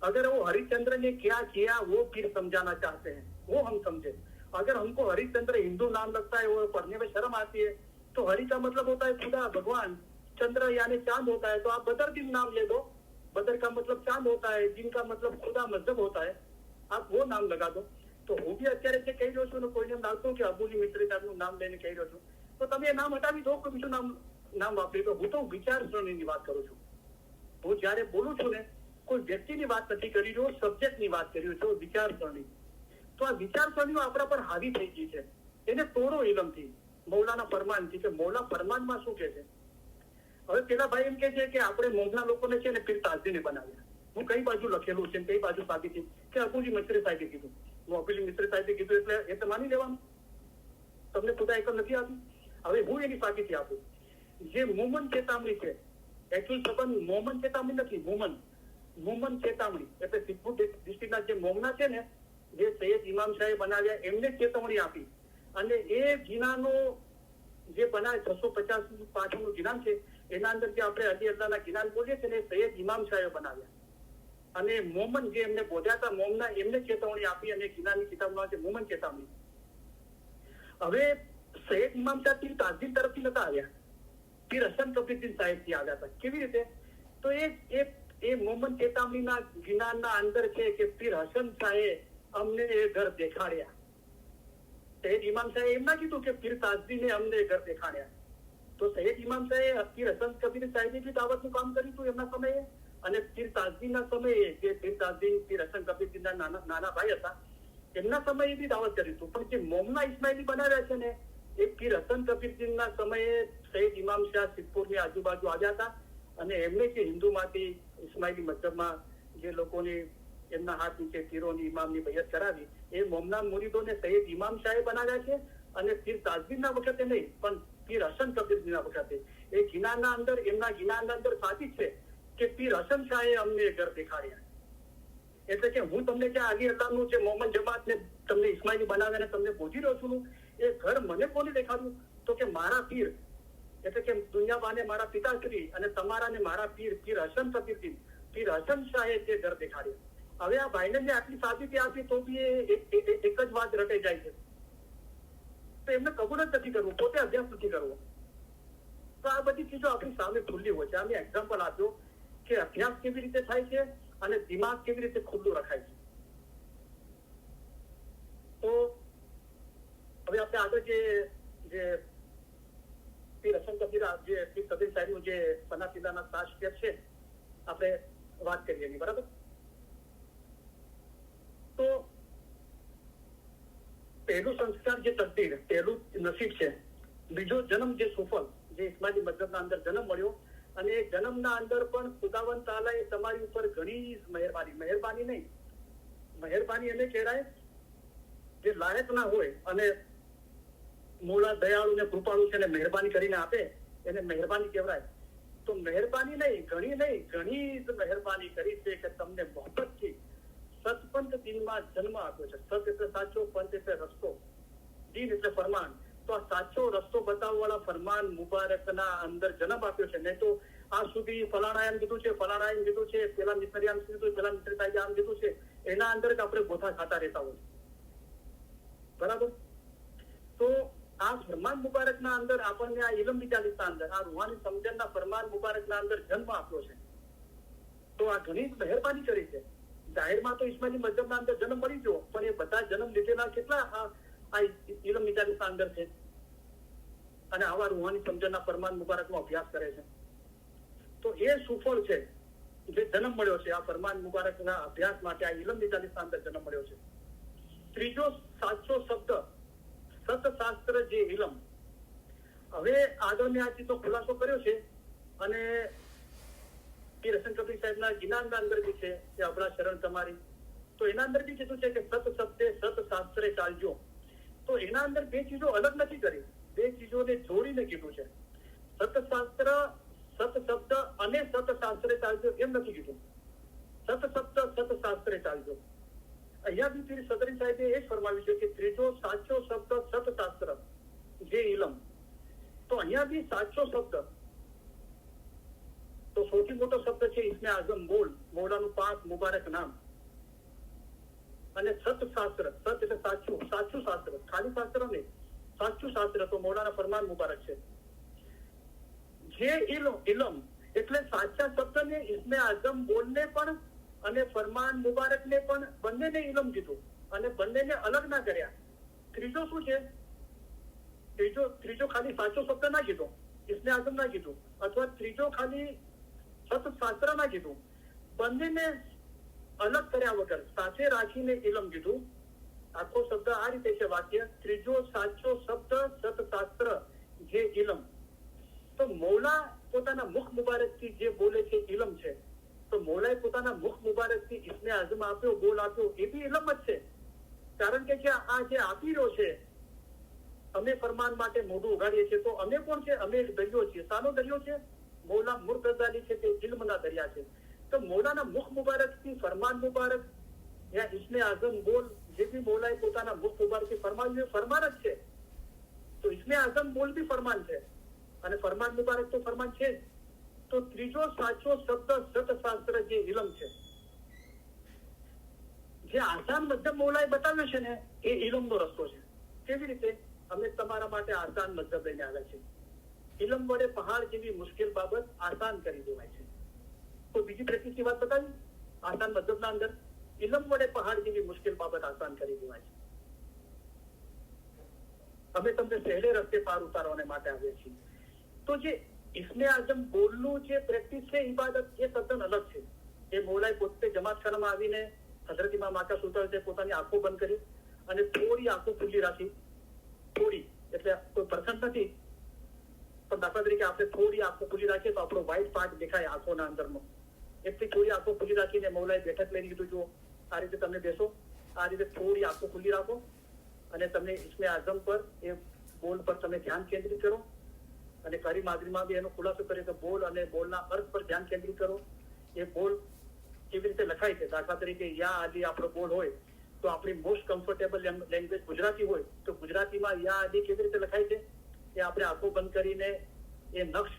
अगर वो हरिश्चंद्र ने क्या किया वो फिर समझाना चाहते हैं, वो हम समझे. अगर हमको हरिश्चंद्र हिंदू नाम लगता है, वो पढ़ने में शर्म आती है, तो हरि का मतलब होता है खुदा, भगवान. चंद्र यानी चांद होता है, तो आप बदर दिन नाम ले दो. बदर का मतलब चांद होता है, दिन का मतलब खुदा मजहब होता है, आप वो नाम लगा दो. તો હું બી અત્યારે જે કહી રહ્યો છું ને કોઈને લાગતું કે અબુલ મિસ્ર સાહેબનું નામ લઈને કહી રહ્યો છું, તો તમે એ નામ હટાવી દો, કોઈ બીજું નામ વાપરી દો. હું તો વિચારસરણીની વાત કરું છું. હું જયારે બોલું છું ને, કોઈ વ્યક્તિની વાત નથી કરી રહ્યો, સબ્જેક્ટની વાત કરી રહ્યો છું, વિચારસરણી. તો આ વિચારસરણીઓ આપણા પર હાવી થઈ ગઈ છે. એને તોડો ઇલમથી, મૌલાના ફરમાનથી, કે મૌલા ફરમાનમાં શું કે છે. હવે પેલા ભાઈ એમ કે છે કે આપણે મોંઘના લોકોને છે ને પીર તાજદીને બનાવ્યા. હું કઈ બાજુ લખેલું છે, કઈ બાજુ સાબિતી કે અબુલ મિસ્ર સાહેબે કીધું. હું અબુલ મિસ્ર સાહેબે કીધું એટલે માની લેવાનું, તમને ખુદા એકમ નથી આપી. હવે હું એની સાબિતી આપું. જે મોમન ચેતામણી છે, એકચ્યુઅલ સંબંધ મોમન ચેતામણી નથી, મોમન ચેતામણી એટલે સિદ્ધપુર ડિસ્ટ્રિક્ટના જે મોમના છે ને, જે સૈયદ ઇમામ શાહે બનાવ્યા, એમને ચેતવણી આપી. અને એ ગિનાનો જે બનાવે 650 પાછળનું ગિનાન છે, એના અંદર જે આપણે અલી અલ્લાહના ગિનાન બોલીએ છીએ ને, સૈયદ ઇમામ શાહે બનાવ્યા. અને મોમન જે એમને બોલ્યા હતા મોમના, એમને ચેતવણી આપી. અને ગિનાની કિતાબમાં છે મોમન ચેતવણી. હવે સૈયદ ઇમામ શાહ પીર તાજદીન તરફથી નતા આવ્યા, પીર હસન કબીરદીન સાહેબથી આવ્યા હતા. કેવી રીતે? તો એ મોમન ચેતવણીના ગિનાનના અંદર છે કે પીર હસન શાહે અમને એ ઘર દેખાડ્યા. સૈયદ ઇમામ શાહે એમ ના કીધું કે પીર તાજદીને અમને ઘર દેખાડ્યા. તો સૈયદ ઇમામ શાહે પીર હસન કબીર સાહેબે બી દાવતનું કામ કર્યું હતું એમના સમયે. અને પીર તાજદીનના સમયે, જે પીર તાજદીન પીર હસન કબીરદીનના નાના ભાઈ હતા, એમના સમયે બી દાવત કર્યું હતું. પણ જે મોમના ઇસ્માઇલી બનાવ્યા છે ને, એ પીર હસન કબીરદીનના સમયે સૈયદ ઇમામ શાહ સિદ્ધપુરની આજુબાજુ આવ્યા હતા. અને એમને જે હિન્દુમાંથી ઇસ્માઇલી મતલબમાં જે લોકોની એમના હાથ નીચે પીરોની ઇમામની બૈયત કરાવી, એ મોમના મુરીદોને સૈયદ ઇમામ શાહે બનાવ્યા છે. અને પીર તાજદીનના વખતે નહીં, પણ પીર હસન કબીરદીનના વખતે એ ગિનાના અંદર, એમના ગિનાના અંદર સાબિત છે કે પીર હસન શાહે અમને ઘર દેખાડ્યા. એટલે કે હું તમને જે અલી અલ્લાહનું જે મોમન જમાતને તમને ઇસ્માઇલી બનાવ્યા તમને બોધી રહ્યો છું, એ ઘર મને કોને દેખાડ્યું? તો કે મારા પીર એટલે કે દુનિયાબાને મારા પિતાશ્રી અને તમારાને મારા પીર હસન ફકીરથી પીર હસન શાહે જે ડર દેખાડ્યો। હવે આ ભાઈને મેં આટલી સાબિતી આપી તો બી એક જ વાત રટાઈ જાય છે, તો એમને કબૂલ જ નથી કરવું, પોતે અભ્યાસ નથી કરવો। તો આ બધી ચીજો આપણી સામે ખુલ્લી હોય છે। અમે એક્ઝામ્પલ આપ્યો કે અભ્યાસ કેવી રીતે થાય છે અને દિમાગ કેવી રીતે ખુલ્લું રખાય છે। તો હવે આપણે આગળ જે પીર હસન કબીર જે પીર કબીર સાહેબનું જે સનાતીલાના 7 સ્ટેપ છે આપણે વાત કરીએ એની, બરાબર? તો પહેલું સંસ્કાર જે તકદીર, પહેલું નસીબ છે, બીજો જન્મ જે સુફલ, જે ઇસ્માઇલી મઝહબના અંદર જન્મ મળ્યો, અને એ જન્મના અંદર પણ ખુદાવંદ તાલાએ તમારી ઉપર ઘણી મહેરબાની નહીં, મહેરબાની એને કહેવાય જે લાયક ના હોય અને મોલા દયાળુ ને કૃપાળુ છે ને મહેરબાની કરીને આપે એને મહેરબાની કહેવાય। તો મહેરબાની નહીં, ઘણી જ મહેરબાની કરી છે કે તમને મોહબ્બતથી સતપંથ દિનમાં જન્મ આપ્યો છે। સત એટલે સાચો, પંથ એટલે રસ્તો, દીન એટલે ફરમાન। તો આ સાચો રસ્તો બતાવવા વાળા ફરમાન મુબારકના અંદર જન્મ આપ્યો છે। નહીં તો આ સુધી ફલાણા એમ કીધું છે, ફલાણા એમ કીધું છે, પેલા મિસ્ત્રી આમ કીધું, પેલા મિસ્ત્રી સાહેબ આમ કીધું છે, એના અંદર આપણે ગોથા ખાતા રહેતા હોય, બરાબર? તો આ ફરમાન મુબારકના અંદર આપણને આ ઇલમ મિજાલિસના અંદર આ રૂહાની સમજણના ફરમાન મુબારકના અંદર જન્મ આપ્યો છે। તો આ ઘણી મહેરબાની કરી છે। જાહેરમાં તો ઇસ્માઇલી મઝહબના અંદર જન્મ મળી ગયો, પણ એ બધા જન્મ લીધેલા કેટલા આ ઇલમ મિજાલિસના અંદર છે અને આવા રૂહાની સમજણના ફરમાન મુબારકનો અભ્યાસ કરે છે। તો એ સુફળ છે જે જન્મ મળ્યો છે આ ફરમાન મુબારકના અભ્યાસ માટે, આ ઇલમ મિજાલિસના અંદર જન્મ મળ્યો છે। ત્રીજો સાચો શબ્દ સતશાસ્ત્ર જે ઇલમ। હવે આગળ મેં આ ચીજનો ખુલાસો કર્યો છે અને પીર હસન કબીર સાહેબના ગિનાનના અંદર બી છે કે અબળા શરણ તમારી, તો એના અંદર બી કીધું છે કે સત શબ્દે સત શાસ્ત્રે ચાલજો। તો એના અંદર બે ચીજો અલગ નથી કરી, બે ચીજોને જોડીને કીધું છે। સતશાસ્ત્ર, સત શબ્દ અને સત શાસ્ત્રે ચાલજો એમ નથી કીધું, સત શબ્દ સત શાસ્ત્રે ચાલજો। અહીંયા બી પીર સદરી સાહેબે એ જ ફરમાવ્યું છે કે ત્રીજો સાચો શબ્દ સતશાસ્ત્ર જે ઇલમ। તો અહીંયા બી સાચો શબ્દ તો સૌથી મોટો શબ્દ છે ઇસ્મે આઝમ બોલ, મૌલાનું પાક મુબારક નામ, અને સતશાસ્ત્ર, સત એટલે સાચું, સાચું શાસ્ત્ર, ખાલી શાસ્ત્ર નહીં, સાચું શાસ્ત્ર તો મૌલાના ફરમાન મુબારક છે। જે ઇલમ એટલે સાચા શબ્દને ઇસ્મે આઝમ બોલને પણ અને ફરમાન મુબારકને પણ બંનેને ઇલમ કીધું અને બંનેને અલગ ના કર્યા। ત્રીજો શું છે? ત્રીજો ખાલી સાચો શબ્દ ના કીધો, ઇસ્મે આઝમ ના કીધું, અથવા ત્રીજો ખાલી સતશાસ્ત્ર ના કીધું, બંનેને અલગ કર્યા વગર સાથે રાખીને ઇલમ કીધું। આખો શબ્દ આ રીતે છે વાક્ય, ત્રીજો સાચો શબ્દ સતશાસ્ત્ર જે ઇલમ। તો મૌલા પોતાના મુખ મુબારકથી જે બોલે છે ઇલમ છે, તો મૌલાએ પોતાના મુખ મુબારકથી ઇસ્મે આઝમ આપ્યો, બોલ આપ્યો, એ બી ઇલમ જ છે। કારણ કે આ જે આપી રહ્યો છે, અમે ફરમાન માટે મોઢું ઉગાડીએ છીએ, તો અમે કોણ છે? અમે એક દરિયો છીએ। શાનો દરિયો છે? મૌલા મુર્તઝાની છે તે ઇલ્મના દરિયા છે। તો મૌલાના મુખ મુબારકથી ફરમાન મુબારક યા ઇસ્મે આઝમ બોલ જે બી મૌલાએ પોતાના મુખ મુબારકથી ફરમાવ્યું ફરમાન જ છે। તો ઇસ્મે આઝમ બોલ બી ફરમાન છે અને ફરમાન મુબારક તો ફરમાન છે જ। તો ત્રીજો સાચો શબ્દ સતશાસ્ત્ર જે ઇલમ છે, જે આસાન મધ્યમ મૌલાએ બતાવ્યો છે ને એ ઇલમનો રસ્તો છે। કેવી રીતે? અમે તમારા માટે આસાન મધ્યમ લઈને આવ્યા છે। ઇલમ વડે પહાડ જેવી મુશ્કેલ બાબત આસાન કરી દેવાય છે। તો બીજી પ્રેક્ટિસની વાત બતાવી આસાન મધ્યમના અંદર, ઇલમ વડે પહાડ જેવી મુશ્કેલ બાબત આસાન કરી દેવાય છે। અમે તમને સહેલે રસ્તે પાર ઉતારવાને માટે આવ્યા છીએ। તો જે ઇસ્મે આઝમ બોલનું જે પ્રેક્ટિસ છે, ઇબાદત, એ તદ્દન અલગ છે। એ મૌલાએ પોતે જમાતખાનામાં આવીને હઝરત ઇમામ આકા સુલતાન પોતાની આંખો બંધ કરી અને થોડી આંખો ખુલ્લી રાખી, થોડી એટલે કોઈ પર્સન્ટ નથી, પણ દાખલા તરીકે આપણે થોડી આંખો ખુલ્લી રાખીએ તો આપણો વ્હાઇટ પાર્ટ દેખાય આંખોના અંદરનો, એટલી થોડી આંખો ખુલ્લી રાખીને મૌલાએ બેઠક લઈને કીધું, જુઓ આ રીતે તમે બેસો, આ રીતે થોડી આંખો ખુલ્લી રાખો અને તમે ઇસ્મે આઝમ પર એ બોલ પર તમે ધ્યાન કેન્દ્રિત કરો। અને કરી માદરીમાં બી એનો ખુલાસો કરે તો બોલ અને બોલના અર્થ પર ધ્યાન કેન્દ્રિત કરો। એ બોલ કેવી રીતે લખાય છે? દાખલા તરીકે યા આદિ આપણો બોલ હોય તો આપણી મોસ્ટ કમ્ફર્ટેબલ લેંગ્વેજ ગુજરાતી હોય તો ગુજરાતીમાં યા આદિ કેવી રીતે લખાય છે એ આપણે આંખો બંધ કરીને એ નક્ષ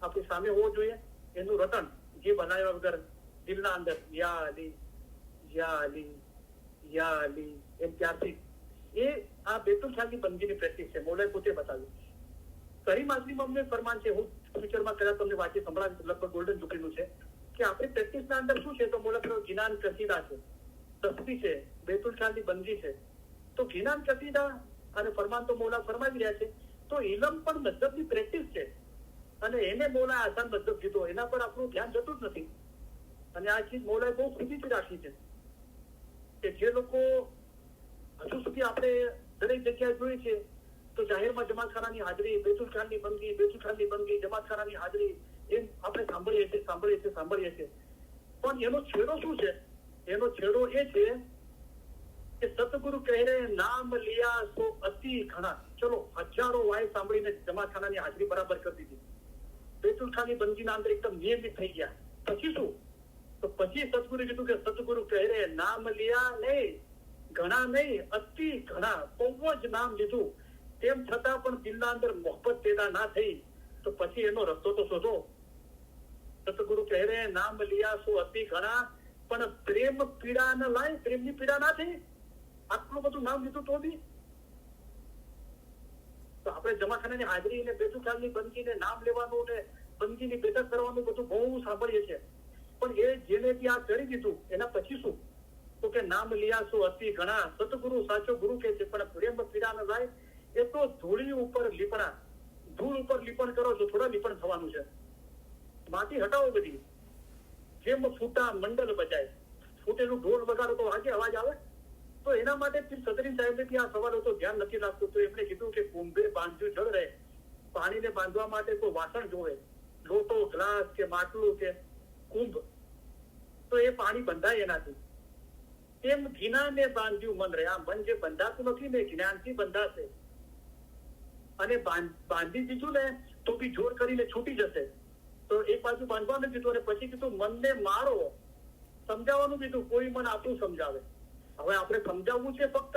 આપણી સામે હોવો જોઈએ, એનું રટણ જે બનાવ્યા વગર દિલના અંદર યા અલી યા અલી યા અલી એમ ત્યારથી એ આ બેતુલ ખ્યાલની બંદગીની પ્રેક્ટિસ છે. મૌલાએ પોતે બતાવ્યું. કરીમ આઝમી અમને ફરમાન છે, હું ફ્યુચરમાં કદાચ તમને વાંચી સંભળાવી, લગભગ ગોલ્ડન જુબલીનું છે, કે આપણી પ્રેક્ટિસના અંદર શું છે, તો મૌલા ગિનાન કસીદા છે, તસ્બી છે, બેતુલ ખ્યાલની બંદગી છે. તો ગિનાન કસીદા અને ફરમાન તો મૌલા ફરમાવી રહ્યા છે. તો ઇલમ પણ મતલબની પ્રેક્ટિસ છે અને એને મૌલા આસાન મતલબ કીધો, એના પર આપણું ધ્યાન જતું જ નથી. અને આ ચીજ મૌલાએ બહુ ખુશીથી રાખી છે કે જે લોકો હજુ સુધી આપણે દરેક જગ્યાએ જોઈએ છે તો જાહેરમાં જમાતખાનાની હાજરી, બેતુલ ખ્યાલની બંદગી, જમાતખાનાની હાજરી એમ આપણે સાંભળીએ છીએ. પણ એનો છેડો શું છે? એનો છેડો એ છે કે સતગુરુ કહે રહે નામ લિયા સો અતિ ઘણા. ચલો, હજારો વાય સાંભળીને જમાતખાનાની હાજરી બરાબર કરી દીધી, બેતુલ ખ્યાલની બંદગીના અંદર એકદમ નિયમિત થઈ ગયા. પછી શું? તો પછી સતગુરુ કીધું કે સતગુરુ કહે રહે નામ લિયા નહીં, ઘણા નહીં, અતિ ઘણા, બહુ જ નામ લીધું, તેમ છતાં પણ દિલના અંદર મોહબ્બત પેદા ના થઈ. તો પછી એનો રસ્તો તો શોધો. સતગુરુ કહે રહે નામ લિયા સો અતિ ઘણા, પણ પ્રેમ પીડા ન લાય, પ્રેમની પીડા ના થઈ. આટલું બધું નામ લીધું તો બી. તો આપણે જમાખાનાની હાજરી ને બેતુલ ખ્યાલની બંદગી ને નામ લેવાનું ને બંદગીની બેઠક કરવાનું બધું બહુ સાંભળીએ છીએ. પણ એ જેને ત્યાં કરી દીધું એના પછી શું? તો કે નામ લિયા સો અતિ ઘણા, સતગુરુ સાચો ગુરુ કે છે, પણ પ્રેમ પીડા ન જાય. એ તો ધૂળી ઉપર લીપણા, ધૂળ ઉપર લીપણ કરો છો, થોડા લીપણ થવાનું છે. માટી હટાવો બધી. જેમ ફૂટા મંડલ બજાય, ફૂટેલું ઢોલ વગાડો તો આજે અવાજ આવે. તો એના માટે સદરીન સાહેબે આ સવાલો તો ધ્યાન નથી રાખતું. તો એમણે કીધું કે કુંભે બાંધ્યું જળ રહે, પાણીને બાંધવા માટે કોઈ વાસણ જોવે, લોટો, ગ્લાસ કે માટલું કે કુંભ, તો એ પાણી બંધાય એનાથી. તેમ જ્ઞાને બાંધ્યું મન રહે. આ મન જે બંધાતું નથી ને, જ્ઞાનથી બંધાશે. અને બાંધી દીધું ને તો બી જોર કરીને છૂટી જશે. તો એક બાજુ બાંધવાનું કીધું અને પછી કીધું મનને મારો, સમજાવવાનું કીધું. કોઈ મન આપણું સમજાવે. હવે આપણે સમજાવવું છે ફક્ત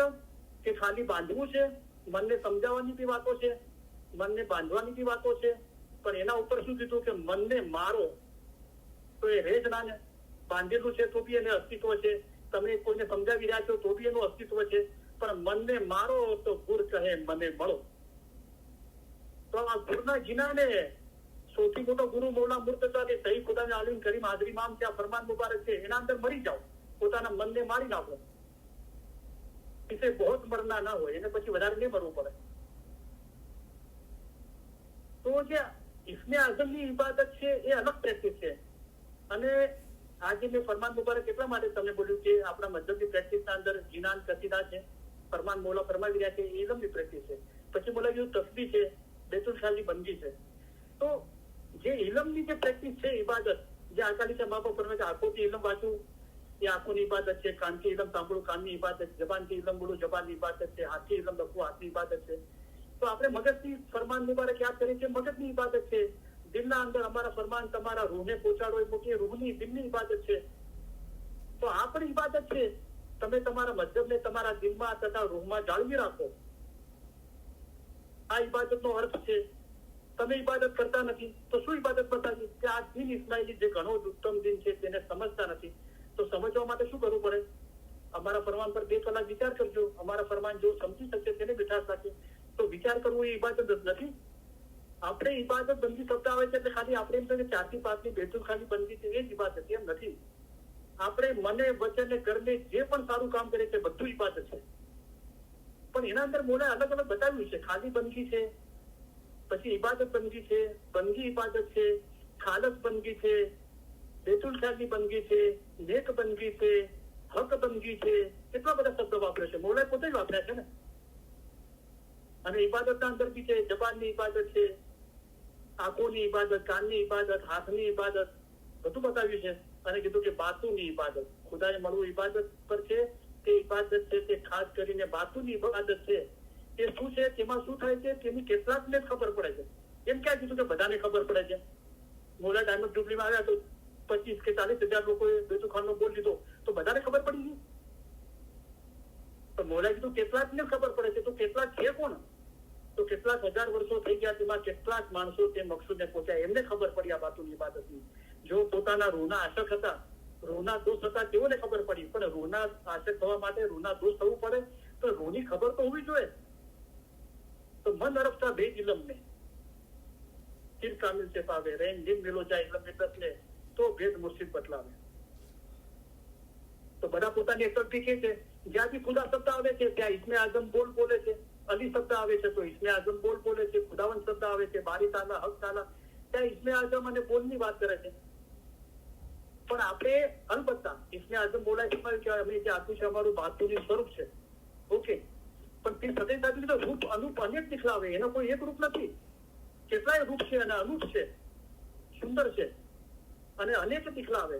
કે ખાલી બાંધવું છે? મનને સમજાવવાની બી વાતો છે, મનને બાંધવાની બી વાતો છે. પણ એના ઉપર શું કીધું કે મનને મારો. તો એ રેજ ના ને, બાંધેલું છે તો બી એને અસ્તિત્વ છે. તમે કોઈને સમજાવી રહ્યા છો તો બી એનું અસ્તિત્વ છે. પણ મનને મારો તો ગુર કહે મને મળો. તો આ ગુરના જીનાને સૌથી મોટો ગુરુ મૌલા મુર્તઝા કે સહી ખુદાને આલિમ કરીમ હાજરી મામ ત્યાં ફરમાન મુબારક છે, એના અંદર મરી જાઓ, પોતાના મનને મારી નાખો. इसे बहुत मरना ना हो, એને પછી વધારે નહીં મરવું પડે. તો જે ઇસ્મે આઝમની ઇબાદત છે એ અલગ પ્રેક્ટિસ છે. અને આજે મેં ફરમાન મુબારક એટલા માટે તમને બોલ્યું કે આપણા મધ્યમની પ્રેક્ટિસના અંદર જીનાન કસીદા છે, ફરમાન મૌલા ફરમાવી રહ્યા છે, એ ઇલમની પ્રેક્ટિસ છે. પછી બોલા ગયું તસ્બીહ છે, બેતુલ ખ્યાલની બંદગી છે. તો જે ઇલમની જે પ્રેક્ટિસ છે, ઇબાદત, જે અકાલી છે મા બાપ ફરમાવે છે આંખોથી ઇલમ વાંચવું એ આંખોની ઇબાદત છે, કાનથી ઇલમ સાંભળવું કાનની ઇબાદત, જબાનથી ઇલમ બોલવું જબાનની ઇબાદત છે, હાથથી ઇલમ લખવું હાથની ઇબાદત છે. તો આપણે મગજથી ફરમાન મુબારક યાદ કરીએ છીએ, મગજની ઇબાદત છે. દિલના અંદર અમારા ફરમાન તમારા રૂહને પહોંચાડો એ મોટી રૂહની દિલની ઇબાદત છે. તો આ પણ ઇબાદત છે. તમે તમારા મજહબને તમારા દિલમાં તથા રૂહમાં જાળવી રાખો. આ ઇબાદતનો અર્થ છે. તમે ઇબાદત કરતા નથી તો શું ઇબાદત બતાવી કે આ દિન ઇસ્માઇલી જે ઘણો જ ઉત્તમ દિન છે તેને સમજતા નથી. તો સમજવા માટે શું કરવું પડે? અમારા ફરમાન પર 2 કલાક વિચાર કરજો. અમારા ફરમાન જો સમજી શકે તેને મીઠાશ રાખે. તો વિચાર કરવો એ ઇબાદત જ નથી. આપણે ઇબાદત બંદી શબ્દ આવે છે એટલે ખાલી આપણે એમ કહીએ 4 થી 5 ની બેતુલ ખ્યાલની બંદી છે એ જ ઇબાદત છે, એમ નથી. આપણે મને વચને કરને જે પણ સારું કામ કરે છે બધું ઇબાદત છે. પણ એના અંદર મોલા અલગ અલગ બતાવ્યું છે. ખાલી બંદગી છે, પછી ઇબાદત બંદગી છે, બંદગી ઇબાદત છે, ખાલસ બંદગી છે, બેતુલ ખ્યાલની બંદગી છે, નેક બંદગી છે, હક બંદગી છે. કેટલા બધા શબ્દો વાપરે છે, મૌલાએ પોતે જ વાપર્યા છે ને. અને ઇબાદતના અંદર બી છે, જબાનની ઇબાદત છે, આંખોની ઇબાદત, કાનની ઇબાદત, હાથની ઇબાદત, બધું બતાવ્યું છે. અને કીધું કે બાતુની ઇબાદત, ખુદાને મળવું ઇબાદત પર છે. તે ઇબાદત છે તે ખાસ કરીને બાતુની ઇબાદત છે. તે શું છે, તેમાં શું થાય છે, તેની કેટલાકને ખબર પડે છે. એમ ક્યાં કીધું કે બધાને ખબર પડે છે? મોલા ડાયમંડ જુબલીમાં આવ્યા તો 25 કે 40 હજાર લોકોએ બેતુલ ખ્યાલનો બોલ લીધો તો બધાને ખબર પડી ગઈ. તો મોલાએ કીધું કેટલાકને ખબર પડે છે. તો કેટલાક છે કોણ? તો કેટલાક હજાર વર્ષો થઈ ગયા, તેમાં કેટલાક માણસો તે મકસૂદને પહોંચ્યા. એમને ખબર પડી આ બાતુની ઇબાદતની. જો પોતાના રૂહના આશક હતા, રૂહના દોષ હતા, તેઓને ખબર પડી. પણ રૂહના આશક થવા માટે રૂહના દોષ થવું પડે તો રૂહની ખબર તો હોવી જોઈએ. તો મન અરફતા બે ઇલમ ને કિર કામિલ से पावे रैन दिन मिलो जाए इलम में बदले तो भेद मुर्शिद बतलावे. તો બધા પોતાની એક કે છે, જ્યાં બી ખુદા શબ્દ આવે છે ત્યાં ઇસ્મે આઝમ બોલ બોલે છે, અલી શબ્દ આવે છે તો ઇસ્મે આઝમ બોલ બોલે છે, ખુદાવંદ શબ્દ આવે છે, બારી તાલા હક તાલા, ત્યાં ઇસ્મે આઝમ અને બોલની વાત કરે છે. પણ આપણે અલબત્તા ઇસ્મે આઝમ બોલાય છે કે અમે જે આપ્યું છે અમારું બાતુની સ્વરૂપ છે, ઓકે. પણ તે સદય સાથે તો રૂપ અનુપ અનેક દિખલાવે, એનો કોઈ એક રૂપ નથી. કેટલાય રૂપ છે અને અનુપ છે, સુંદર છે અને અનેક દિખલાવે.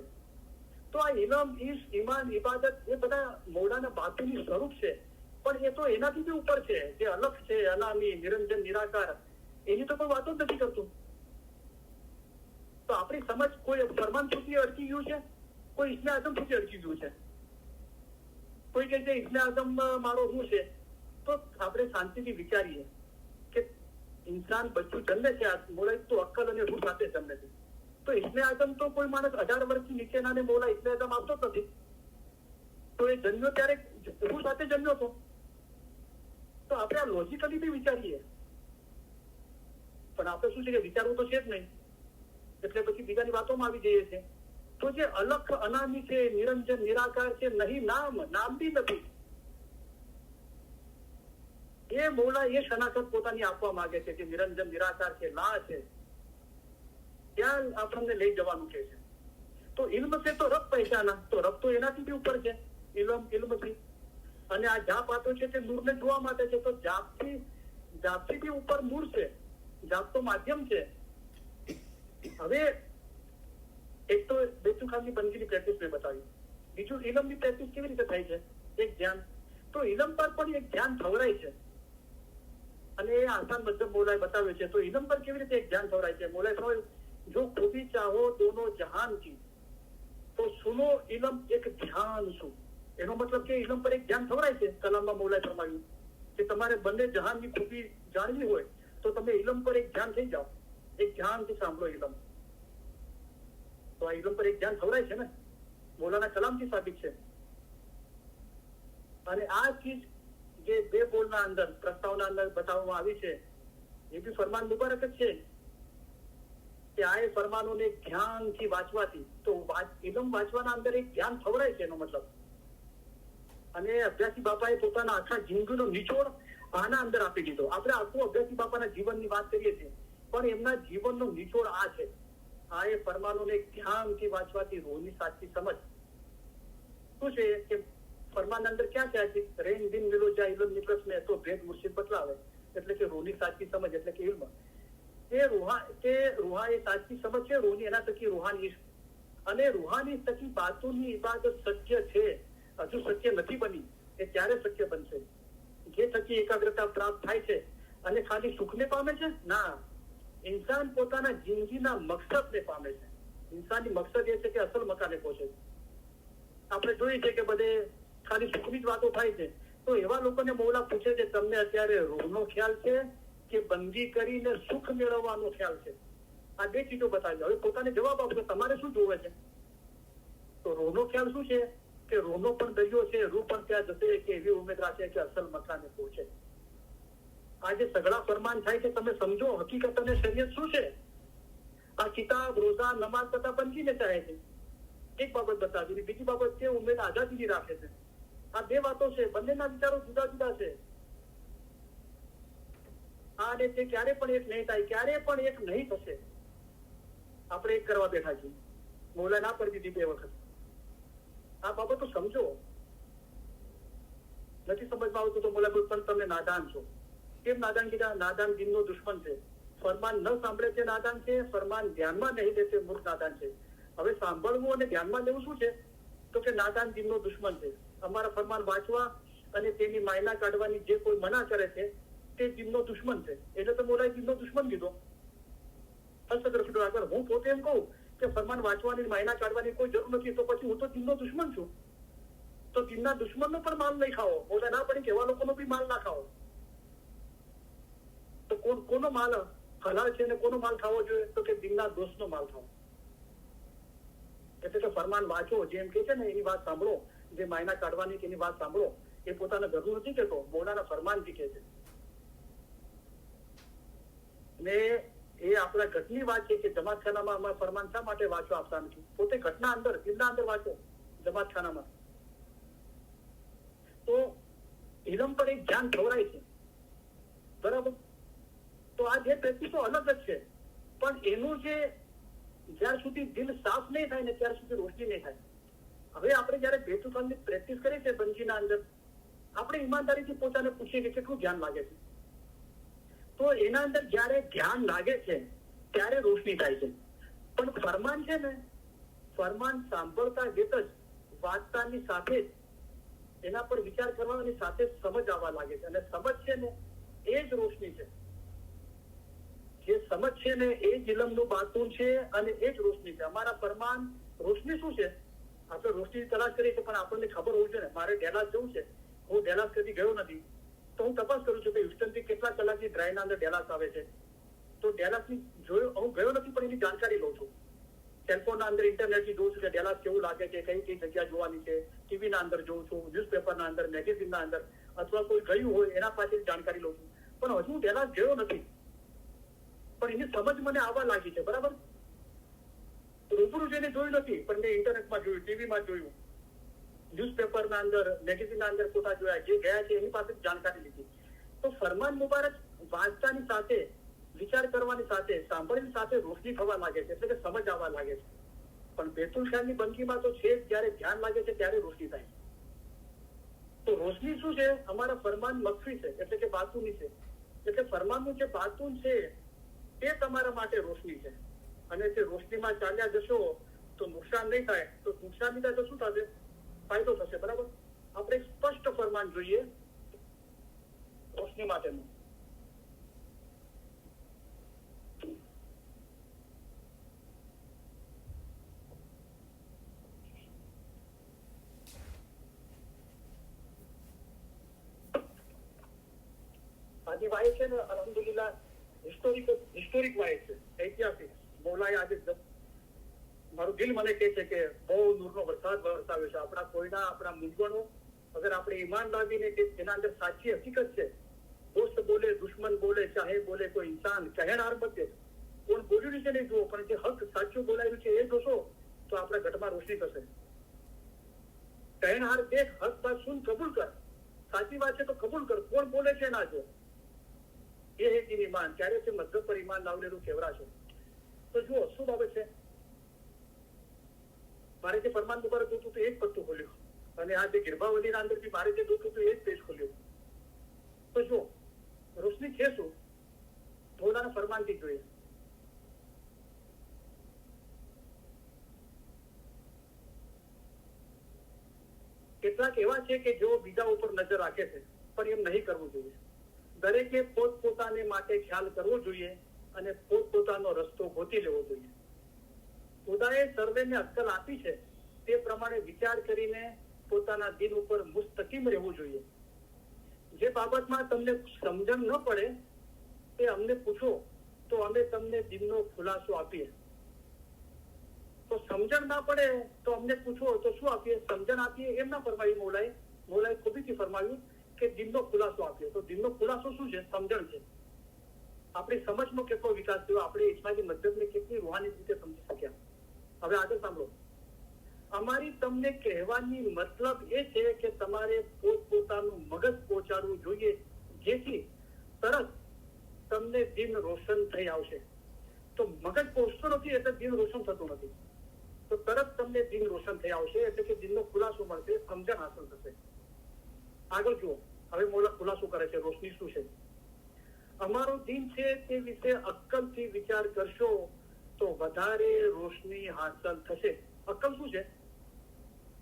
તો આ ઇલમ, ઈમાન, ઇબાદત એ બધા મૌલાના બાતુની સ્વરૂપ છે. પણ એ તો એનાથી બી ઉપર છે, જે અલગ છે, અનામી, નિરંજન, નિરાકાર, એની તો કોઈ વાતો જ નથી કરતું. તો આપણી સમજ કોઈ ફરમાન સુધી અટકી ગયું છે, કોઈ ઇસ્મે આઝમ સુધી અટકી ગયું છે. કોઈ કહે છે ઇસ્મે આઝમ મારો શું છે, તો આપણે શાંતિથી વિચારીએ કે ઇન્સાન બચ્ચું જન્મે છે, મોલા તો અક્કલ અને રૂહ સાથે જન્મે છે. તો ઇસ્મે આઝમ તો કોઈ માણસ 18 વર્ષથી નીચેના ને મોલા ઇસ્મે આઝમ આપતો જ નથી. તો એ જન્મ્યો ત્યારે રૂહ સાથે જન્મ્યો હતો. તો આપણે આ લોજિકલી બી વિચારીએ, પણ આપણે શું છે કે વિચારવું તો છે જ નહીં, એટલે પછી બીજાની વાતોમાં આવી જઈએ છે. તો જે અલખ, અનામી છે, નિરંજન, નિરાકાર છે, નહીં નામ બી નથી, એ મૌલા એ શનાખત પોતાની આપવા માંગે છે કે નિરંજન, નિરાકાર છે, લા છે, ત્યાં આપણને લઈ જવાનું કે છે. તો ઇલ્મ છે તો રબ પહેચાના, તો રબ તો એનાથી બી ઉપર છે, ઇલ્મથી. અને આ જાપ આપ્યો છે તે નૂરને જોવા માટે છે. તો જાપથી બી ઉપર નૂર છે, જાપ તો માધ્યમ છે. હવે એક તો બેચુ ખાનની બંદગીની પ્રેક્ટિસ મેં બતાવી, બીજું ઇલમની પ્રેક્ટિસ કેવી રીતે થાય છે, એક ધ્યાન. તો ઇલમ પર પણ એક ધ્યાન થવરાય છે અને એ આસાન મતલબ મોલાએ બતાવ્યો છે. તો ઇલમ પર કેવી રીતે એક ધ્યાન થવરાય છે, મોલાએ કહ્યું જો ખૂબી ચાહો દોનો જહાન કી તો સુનો ઇલમ એક ધ્યાન શું. એનો મતલબ કે ઇલમ પર એક ધ્યાન થવરાય છે. કલામમાં મોલાએ ફરમાવ્યું કે તમારે બંને જહાનની ખૂબી જાણવી હોય તો તમે ઇલમ પર એક ધ્યાન થઈ જાઓ, એક ધ્યાનથી સાંભળો ઇલમ. તો આ ઇલમ પર એક ધ્યાન થવરાય છે ને, મૌલાના કલામથી સાબિત છે. અને આ ચીજ જે બે બોલના અંદર, પ્રસ્તાવના અંદર બતાવવામાં આવી છે, એ બી ફરમાન મુબારક જ છે કે આ એ ફરમાનોને ધ્યાનથી વાંચવાથી, તો ઇલમ વાંચવાના અંદર એક ધ્યાન થવરાય છે એનો મતલબ. અને અભ્યાસી બાપાએ પોતાના આખા જિંદગીનો નિચોડ આના અંદર આપી દીધો. આપણે આખું અભ્યાસી બાપાના જીવનની વાત કરીએ છીએ, પણ એમના જીવનનો નિચોડ આ છે. આ એ ફરમાનોને ધ્યાનથી વાંચવાથી રૂહની સાચી સમજ શું છે કે ફરમાન અંદર ક્યાં છે, રેન દિન મિલો જાય ઇલમ નિકસ ને તો ભેદ મુર્શિદ બતલાવે, એટલે કે રૂહની સાચી સમજ, એટલે કે ઇલ્મ. એ રૂહા એ સાચી સમજ છે રૂહની, એના થકી રૂહાની ઇશ્ક. અને રૂહાની થકી બાતુની ઇબાદત સત્ય છે, હજુ સત્ય નથી બની. એ ત્યારે સત્ય બનશે જે થકી એકાગ્રતા પ્રાપ્ત થાય છે. અને ખાલી સુખને પામે છે ના, ઇન્સાન પોતાના જિંદગીના મકસદને પામે છે. ઇન્સાનની મકસદ એ છે કે અસલ મકાને પહોંચે. આપણે જોઈએ છે કે બધે ખાલી સુખની જ વાતો થાય છે. તો એવા લોકોને મૌલા પૂછે છે તમને અત્યારે રૂહનો ખ્યાલ છે કે બંદી કરીને સુખ મેળવવાનો ખ્યાલ છે? આ બે ચીજો બતાવી. હવે પોતાને જવાબ આપો તમારે શું જોવે છે. તો રૂહનો ખ્યાલ શું છે કે રૂહનો પણ દરિયો છે, રૂહ પણ ત્યાં જશે કે એવી ઉમેદ રાખે કે અસલ મકાને પહોંચે. આ જે સગળા ફરમાન થાય છે તમે સમજો હકીકત અને શરીયત શું છે. આ કિતાબ, રોઝા, નમાઝ તથા બંદગીને ચાહે છે. એક બાબત બતાવી, બીજી બાબત કે ઉમેદ આઝાદી રાખે છે. આ બે વાતો છે, બંનેના વિચારો જુદા જુદા છે. આ અને તે ક્યારે પણ એક નહીં થાય, ક્યારે પણ એક નહીં થશે. આપણે એક કરવા બેઠા છીએ, મૌલા ના પડી દીધી 2 વખત. આ બાબતો સમજો. નથી સમજમાં આવતું તો મૌલા પણ તમે નાદાન છો. કેમ નાદાન કીધા? નાદાન દિનનો દુશ્મન છે. ફરમાન ન સાંભળે છે નાદાન છે, ફરમાન ધ્યાનમાં નહીં દેશે મૂર્ખ નાદાન છે. હવે સાંભળવું અને ધ્યાનમાં લેવું શું છે તો કે નાદાન દિનનો દુશ્મન છે. અમારા ફરમાન વાંચવા અને તેની માયના કાઢવાની જે કોઈ મના કરે છે તે દિનનો દુશ્મન છે. એટલે તો મોલાએ દિનનો દુશ્મન કીધો. આગળ હું પોતે એમ કહું કે ફરમાન વાંચવાની માયના કાઢવાની કોઈ જરૂર નથી, તો પછી હું તો દિનનો દુશ્મન છું. તો દિનના દુશ્મનનો પણ માલ નહીં ખાઓ. મોલા ના પડી કે એવા લોકોનો બી માલ ના ખાઓ. કોનો માલ હલાલ છે અને કોનો માલ થવો જોઈએ? તો કે દિનના દોષનો માલ થવો. એટલે કે ફરમાન વાંચો, જેમ કે છે ને એની વાત સાંભળો, જે માયના કાઢવાની એની વાત સાંભળો. એ પોતાના ઘરનું નથી કહેતો, મૌલાના ફરમાનથી કહે છે. ને એ આપણા ઘટની વાત છે કે જમાતખાનામાં અમારા ફરમાન શા માટે વાંચવા આપતા નથી? પોતે ઘટના અંદર, દિલના અંદર વાંચો જમાતખાનામાં. તો ઇલમ પર એક ધ્યાન ખવડાય છે, બરાબર? તો આ જે પ્રેક્ટિસો અલગ જ છે, પણ એનું જે જ્યાર સુધી દિલ સાફ નહીં થાય ને ત્યાર સુધી રોશની નહીં થાય. હવે આપણે જયારે બેતુખાનની પ્રેક્ટિસ કરીએ છીએ બંજીના અંદર, આપણે ઈમાનદારીથી પોતાને પૂછીએ કે કેટલું ધ્યાન લાગે છે. તો એના અંદર જયારે ધ્યાન લાગે છે ત્યારે રોશની થાય છે. પણ ફરમાન છે ને, ફરમાન સાંભળતા જેત જ વાંચતાની સાથે જ એના પર વિચાર કરવાની સાથે સમજ આવવા લાગે છે. અને સમજ છે ને એ જ રોશની છે. જે સમજ છે ને એ જ ઇલમનું બાતૂન છે અને એ જ રોશની છે. અમારા ફરમાન રોશની શું છે? આપણે રોશની તલાશ કરીએ છીએ, પણ આપણને ખબર હોવી જોઈએ ને. મારે ડેલાસ જવું છે, હું ડેલાસ કદી ગયો નથી, તો હું તપાસ કરું છું કે હ્યુસ્ટનથી કેટલા કલાકની ડ્રાઈવના અંદર ડેલાસ આવે છે. તો ડેલાસની હું ગયો નથી, પણ એની જાણકારી લઉં છું. સેલફોનના અંદર, ઇન્ટરનેટથી જોઉં છું કે ડેલાસ કેવું લાગે છે, કઈ કઈ જગ્યા જોવાની છે. ટીવીના અંદર જોઉં છું, ન્યૂઝપેપરના અંદર, મેગેઝિનના અંદર, અથવા કોઈ ગયું હોય એના પાસેથી જાણકારી લઉં છું. પણ હજુ ડેલાસ ગયો નથી, પણ એની સમજ મને આવવા લાગી છે, બરાબર? રૂબરૂ જઈને જોયું નથી, પણ મેં ઇન્ટરનેટમાં જોયું, ટીવીમાં જોયું, ન્યૂઝપેપરના અંદર, મેગેઝિનના અંદર ફોટા જોયા. જે ગયા છે એની પાસે જાણકારી લીધી. તો ફરમાન મુબારક વાંચતાની સાથે, વિચાર કરવાની સાથે, સાંભળવાની સાથે રોશની થવા લાગે છે, એટલે કે સમજ આવવા લાગે છે. પણ બેતુલ ખાનની બંદગીમાં તો છે, જયારે ધ્યાન લાગે છે ત્યારે રોશની થાય. તો રોશની શું છે? અમારા ફરમાન મખફી છે, એટલે કે બાતુની છે. એટલે ફરમાનનું જે બાતુન છે તે તમારા માટે રોશની છે. અને તે રોશનીમાં ચાલ્યા જશો તો નુકસાન નહીં થાય. તો નુકસાન નહીં થાય તો શું થશે? ફાયદો થશે, બરાબર? આપણે સ્પષ્ટ ફરમાન જોઈએ રોશની માટેનું. આજી વાય છે ને, અલહમદુલિલ્લાહ હિસ્ટોરિક વાય છે, ઐતિહાસિક. મૌલાએ આજે મારું દિલ મને કહે છે કે બહુ નૂરનો વરસાદ વરસાવ્યો છે. આપણા કોઈના, આપણા મૂંઝવણો અગર આપણે ઈમાન લાવીને કે એના અંદર સાચી હકીકત છે, દોસ્ત બોલે, દુશ્મન બોલે, ચાહે બોલે કોઈ ઇન્સાન, કહેનાર બધે કોણ બોલ્યું છે નહીં જુઓ, પણ જે હક સાચું બોલાયું છે એ જોશો તો આપણા ઘટમાં રોશની થશે. કહેનાર દેખ, હક બાત સુન, કબૂલ કર. સાચી વાત છે તો કબૂલ કર, કોણ બોલે છે ના જો. એ હે દિન ઈમાન. ક્યારે છે મધ્યમ પર ઈમાન લાવલેલું કેવરા છે. તો જુઓ શું બાબત છે. મારે જે ફરમાન મુબારક જોતું હતું એ જ પત્તું ખોલ્યું, અને આ જે ગિરબાવલીના અંદરથી મારે જે જોતું હતું એ જ પેજ ખોલ્યું. તો જો રોશની છે શું? મૌલાના ફરમાનથી જોઈએ. કેટલાક એવા છે કે જેઓ બીજા ઉપર નજર રાખે છે, પણ એમ નહીં કરવું જોઈએ. દરેકે પોતપોતાને માટે ખ્યાલ કરવો જોઈએ અને પોતપોતાનો રસ્તો ગોતી લેવો જોઈએ. ખુદાએ સર્વેને અક્કલ આપી છે તે પ્રમાણે વિચાર કરીને પોતાના દિન ઉપર મુસ્તકીમ રહેવું જોઈએ. જે બાબતમાં તમને સમજણ ન પડે તે અમને પૂછો તો અમે તમને દિનનો ખુલાસો આપીએ. તો સમજણ ના પડે તો અમને પૂછો તો શું આપીએ? સમજણ આપીએ એમ ના ફરમાવ્યું મૌલાએ. મૌલાએ ખૂબીથી ફરમાવ્યું કે દિનનો ખુલાસો આપીએ. તો દિનનો ખુલાસો શું છે? સમજણ છે. આપણી સમજનો કેટલો વિકાસ થયો, આપણે ઇસ્લામી મધ્યમને કેટલી રૂહાની રીતે સમજી શક્યા. હવે આગળ સાંભળો. અમારી તમને કહેવાની મતલબ એ છે કે તમારે પોતપોતાનું મગજ પહોંચાડવું જોઈએ, જેથી તરત તમને દિન રોશન થઈ આવશે. તો મગજ પહોંચતો નથી એટલે દિન રોશન થતું નથી. તો તરત તમને દિન રોશન થઈ આવશે, એટલે કે દિનનો ખુલાસો મળશે, સમજણ હાંસલ થશે. આગળ જુઓ. હવે મોલા ખુલાસો કરે છે રોશની શું છે. અમારો દિન છે તે વિશે અક્કલથી વિચાર કરશો તો વધારે રોશની હાંસલ થશે. અક્કલ શું છે?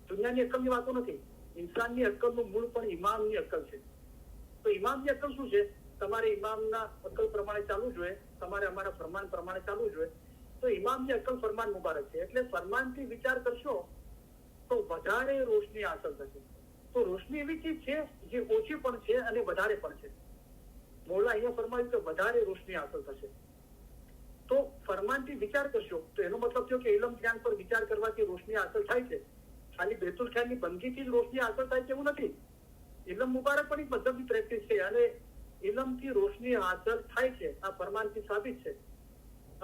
દુનિયાની અક્કલની વાતો નથી. ઇન્સાનની અક્કલનું મૂળ પણ ઇમામની અક્કલ છે. તો ઇમામની અક્કલ શું છે? તમારે ઇમામના અક્કલ પ્રમાણે ચાલવું જોઈએ, તમારે અમારા ફરમાન પ્રમાણે ચાલવું જોઈએ. તો ઇમામની અક્કલ ફરમાન મુબારક છે. એટલે ફરમાનથી વિચાર કરશો તો વધારે રોશની હાંસલ થશે. તો રોશની એવી ચીજ છે જે ઓછી પણ છે અને વધારે પણ છે. મૌલા અહીંયા ફરમાવ્યું કે વધારે રોશની હાંસલ થશે. તો ફરમાનથી વિચાર કરશો તો એનો મતલબ થયો કે ઇલમ જ્ઞાન પર વિચાર કરવાથી રોશની હાંસલ થાય છે. ખાલી બેતુલ ખ્યાલની બંદગીથી જ રોશની હાંસલ થાય છે એવું નથી. ઇલમ મુબારક પણ એક મધ્યમની પ્રેક્ટિસ છે અને ઇલમથી રોશની હાંસલ થાય છે. આ ફરમાનથી સાબિત છે.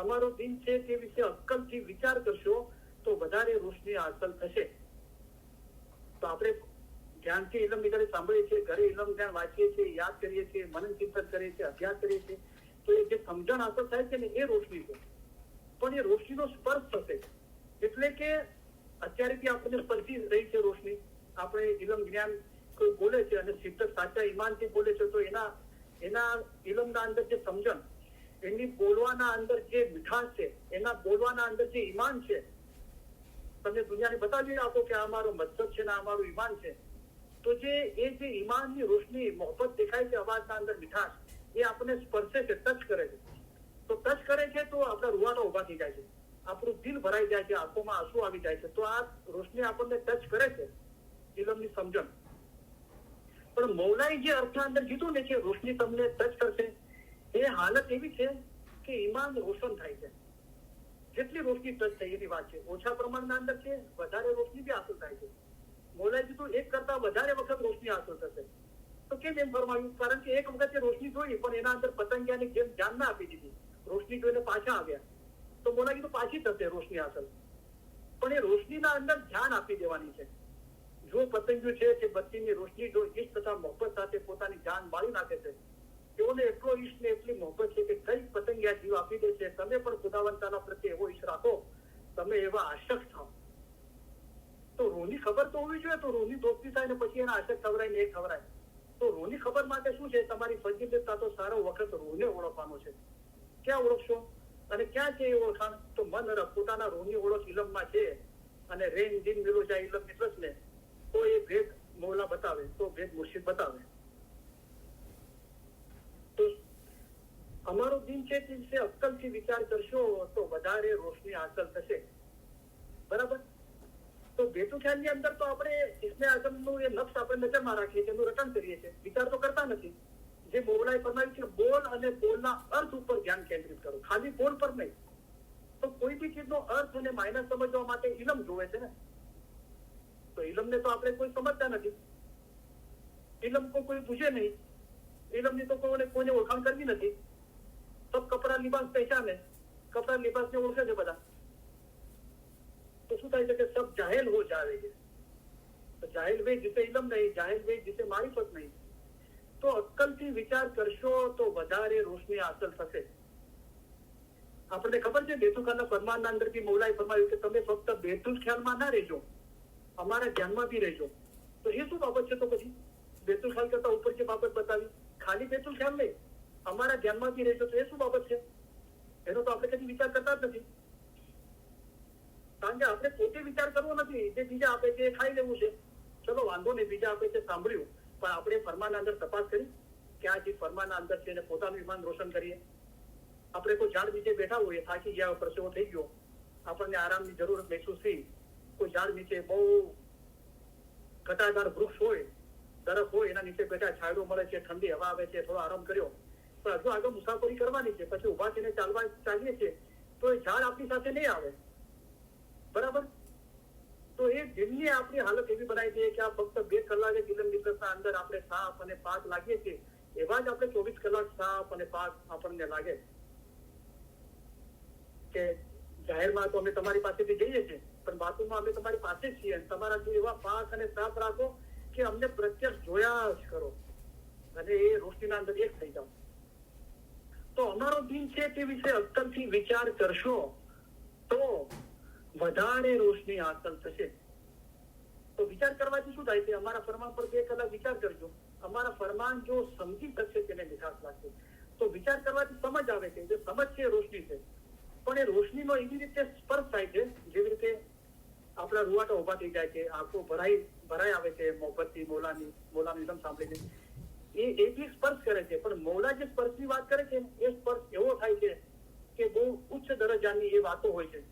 અમારો દિન છે તે વિશે અક્કલથી વિચાર કરશો તો વધારે રોશની હાંસલ થશે. તો આપણે ધ્યાનથી ઇલમ નિગારે સાંભળીએ છીએ, ઘરે ઇલમ જ્ઞાન વાંચીએ છીએ, યાદ કરીએ છીએ, મનન ચિંતન કરીએ છીએ, અભ્યાસ કરીએ છીએ, તો એ જે સમજણ હાંસલ થાય છે ને એ રોશની છે. પણ એ રોશનીનો સ્પર્શ થશે. એટલે કે અત્યારે બી આપણને સ્પર્શી રહી છે રોશની. આપણે ઇલમ જ્ઞાન કોઈ બોલે છે અને સિદ્ધ સાચા ઈમાનથી બોલે છે તો એના ઇલમના અંદર જે સમજણ, એની બોલવાના અંદર જે મીઠાશ છે, એના બોલવાના અંદર જે ઈમાન છે, તમે દુનિયાને બતાવી આપો કે આ અમારો મતલબ છે ને આ અમારું ઈમાન છે, તો જે ઈમાનની રોશની, મોહબ્બત દેખાય છે, અવાજના અંદર મીઠાશ, એ આપણને સ્પર્શે છે, ટચ કરે છે. તો ટચ કરે છે તો આપણા રૂવાટા ઉભા થઈ જાય છે, આપણું દિલ ભરાઈ જાય છે, આંખોમાં આંસુ આવી જાય છે. તો આ રોશની આપણને ટચ કરે છે, ઇલમની સમજણ. પણ મૌલાએ જે અર્થ અંદર કીધું ને કે રોશની તમને ટચ કરશે, એ હાલત એવી છે કે ઈમાન રોશન થાય છે. જેટલી રોશની ટચ થઈ એની વાત છે. ઓછા પ્રમાણના અંદર છે, વધારે રોશની બી હાંસલ થાય છે. મૌલાએ કીધું એક કરતા વધારે વખત રોશની હાંસલ થશે. તો કેમ એમ ફરમાયું? કારણ કે એક વખત રોશની જોઈ પણ એના અંદર પતંગિયાની જેમ ધ્યાન ના આપી દીધી, રોશની જોઈને પાછા આવ્યા. તો મૌલાએ કીધું પાછી થશે રોશની હાંસલ, પણ એ રોશનીના અંદર ધ્યાન આપી દેવાની છે. જો પતંગિયું છે કે બત્તીની રોશની જો ઈશ્ક તથા મોહબ્બત સાથે પોતાની જાન બાળી નાખે છે, તેઓને એટલો ઈશ્ક ને એટલી મોહબ્બત છે કે કઈ પતંગિયા જીવ આપી દે છે. તમે પણ ખુદાવંતાના પ્રત્યે એવો ઈશ્ક રાખો, તમે એવા આશક થાવ. તો રૂહની ખબર તો હોવી જોઈએ. તો રૂહની દોસ્તી થાય ને પછી એના આશક ખવરાય ને એ ખવરાય. તો રૂહની ખબર માટે શું છે? તમારી ફજીલત તો સારો વખત રૂહને ઓળખવાનો છે. ક્યાં ઓળખશો અને ક્યાં છે એ ઓળખાણ? તો મન રખ, પોતાના રૂહની ઓળખ ઇલમમાં છે. અને રેન દિન મિલો જાય ઇલમ મિત્રસ ને, તો એ ભેદ મૌલા બતાવે, તો ભેદ મુર્શિદ બતાવે. તો અમારો દિન છે તે વિશે અક્કલથી વિચાર કરશો તો વધારે રોશની હાંસલ થશે. બરાબર? તો બેતુ ખ્યાલની અંદર તો આપણે ઇસ્મે આઝમનું એ નફ્સ આપણે નજરમાં રાખીએ છીએ, એનું રટણ કરીએ છીએ, વિચાર તો કરતા નથી. જે મૌલાએ ફરમાવ્યું છે બોલ અને બોલના અર્થ ઉપર ધ્યાન કેન્દ્રિત કરો, ખાલી બોલ પર નહીં. તો કોઈ બી ચીજનો અર્થ અને માયના સમજવા માટે ઇલમ જોવે છે ને. તો ઇલમને તો આપણે કોઈ સમજતા નથી. ઇલમ કો કોઈ પૂછે નહીં. ઇલમની તો કોઈને ઓળખાણ કરવી નથી. સબ કપડા લિબાસ પહેચાને, કપડા લિબાસને ઓળખે છે બધા. તો શું થાય છે કે સબ જાહેલ હો જાવે. તો જાહેલ વે જીતે ઇલમ નહીં, જાહેલ વે જીતે મારિફત નહીં. તો અક્કલથી વિચાર કરશો તો વધારે રોશની હાંસલ થશે. આપણને ખબર છે બેતુલ ખ્યાલના ફરમાનના અંદર બી મૌલાએ ફરમાવ્યું કે તમે ફક્ત બેતુલ ખ્યાલમાં ના રહેજો, અમારા ધ્યાનમાં બી રહેજો. તો એ શું બાબત છે? તો પછી બેતુલ ખ્યાલ કરતા ઉપર જે બાબત બતાવી, ખાલી બેતુલ ખ્યાલ નહીં, અમારા ધ્યાનમાં બી રહેજો, તો એ શું બાબત છે? એનો તો આપણે કદી વિચાર કરતા જ નથી. કારણ કે આપણે પોતે વિચાર કરવો નથી. જે બીજા આપે છે એ ખાઈ લેવું છે. ચલો વાંધો નહીં, બીજા આપે છે સાંભળ્યું, પણ આપણે ફરમાનના અંદર તપાસ કરી કે આ જે ફરમાનના અંદર છે એને પોતાનું ઈમાન રોશન કરીએ. આપણે કોઈ ઝાડ નીચે બેઠા હોઈએ, થાકી ગયા, પરસેવો થઈ ગયો, આપણને આરામની જરૂર મહેસૂસ થઈ, કોઈ ઝાડ નીચે બહુ ઘટાદાર વૃક્ષ હોય, દરખ હોય, એના નીચે બેઠા, છાંયડો મળે છે, ઠંડી હવા આવે છે, થોડો આરામ કર્યો, પણ હજુ આગળ મુસાફરી કરવાની છે, પછી ઉભા થઈને ચાલીએ છીએ તો એ ઝાડ આપણી સાથે નહીં આવે. બરાબર? તો એ દિલની આપણી હાલત એવી બનાવી દઈએ કે આ ફક્ત 2 કલાકે ઇલમ મિત્રતા અંદર આપણે સાફ અને પાક લાગીએ છીએ, એવા જ આપણે 24 કલાક સાફ અને પાક આપણને લાગે. કે જાહેરમાં તો અમે તમારી પાસેથી જઈએ છીએ, પણ બાતુમાં અમે તમારી પાસે જ છીએ. તમારા જો એવા પાક અને સાફ રાખો કે અમને પ્રત્યક્ષ જોયા જ કરો અને એ રોશનીના અંદર એક થઈ જાઓ. તો અમારો દિન છે તે વિશે અક્કલથી વિચાર કરશો તો વધારે રોશની હાંસલ થશે. તો વિચાર કરવાથી શું થાય છે? અમારા ફરમાન પર 2 કલાક વિચાર કરજો. અમારા ફરમાન જો સમજી શકશે તેને મીઠાશ લાગશે. તો વિચાર કરવાથી સમજ આવે છે. જે સમજ છે રોશની છે, પણ એ રોશનીનો એવી રીતે સ્પર્શ થાય છે જેવી રીતે આપણા રૂવાટા ઉભા થઈ જાય છે, આંખો ભરાઈ આવે છે મોહબ્બતથી, મૌલાનું ઇલમ સાંભળીને. એ બી સ્પર્શ કરે છે. પણ મૌલા જે સ્પર્શની વાત કરે છે એ સ્પર્શ એવો થાય છે કે બહુ ઉચ્ચ દરજાની એ વાતો હોય છે.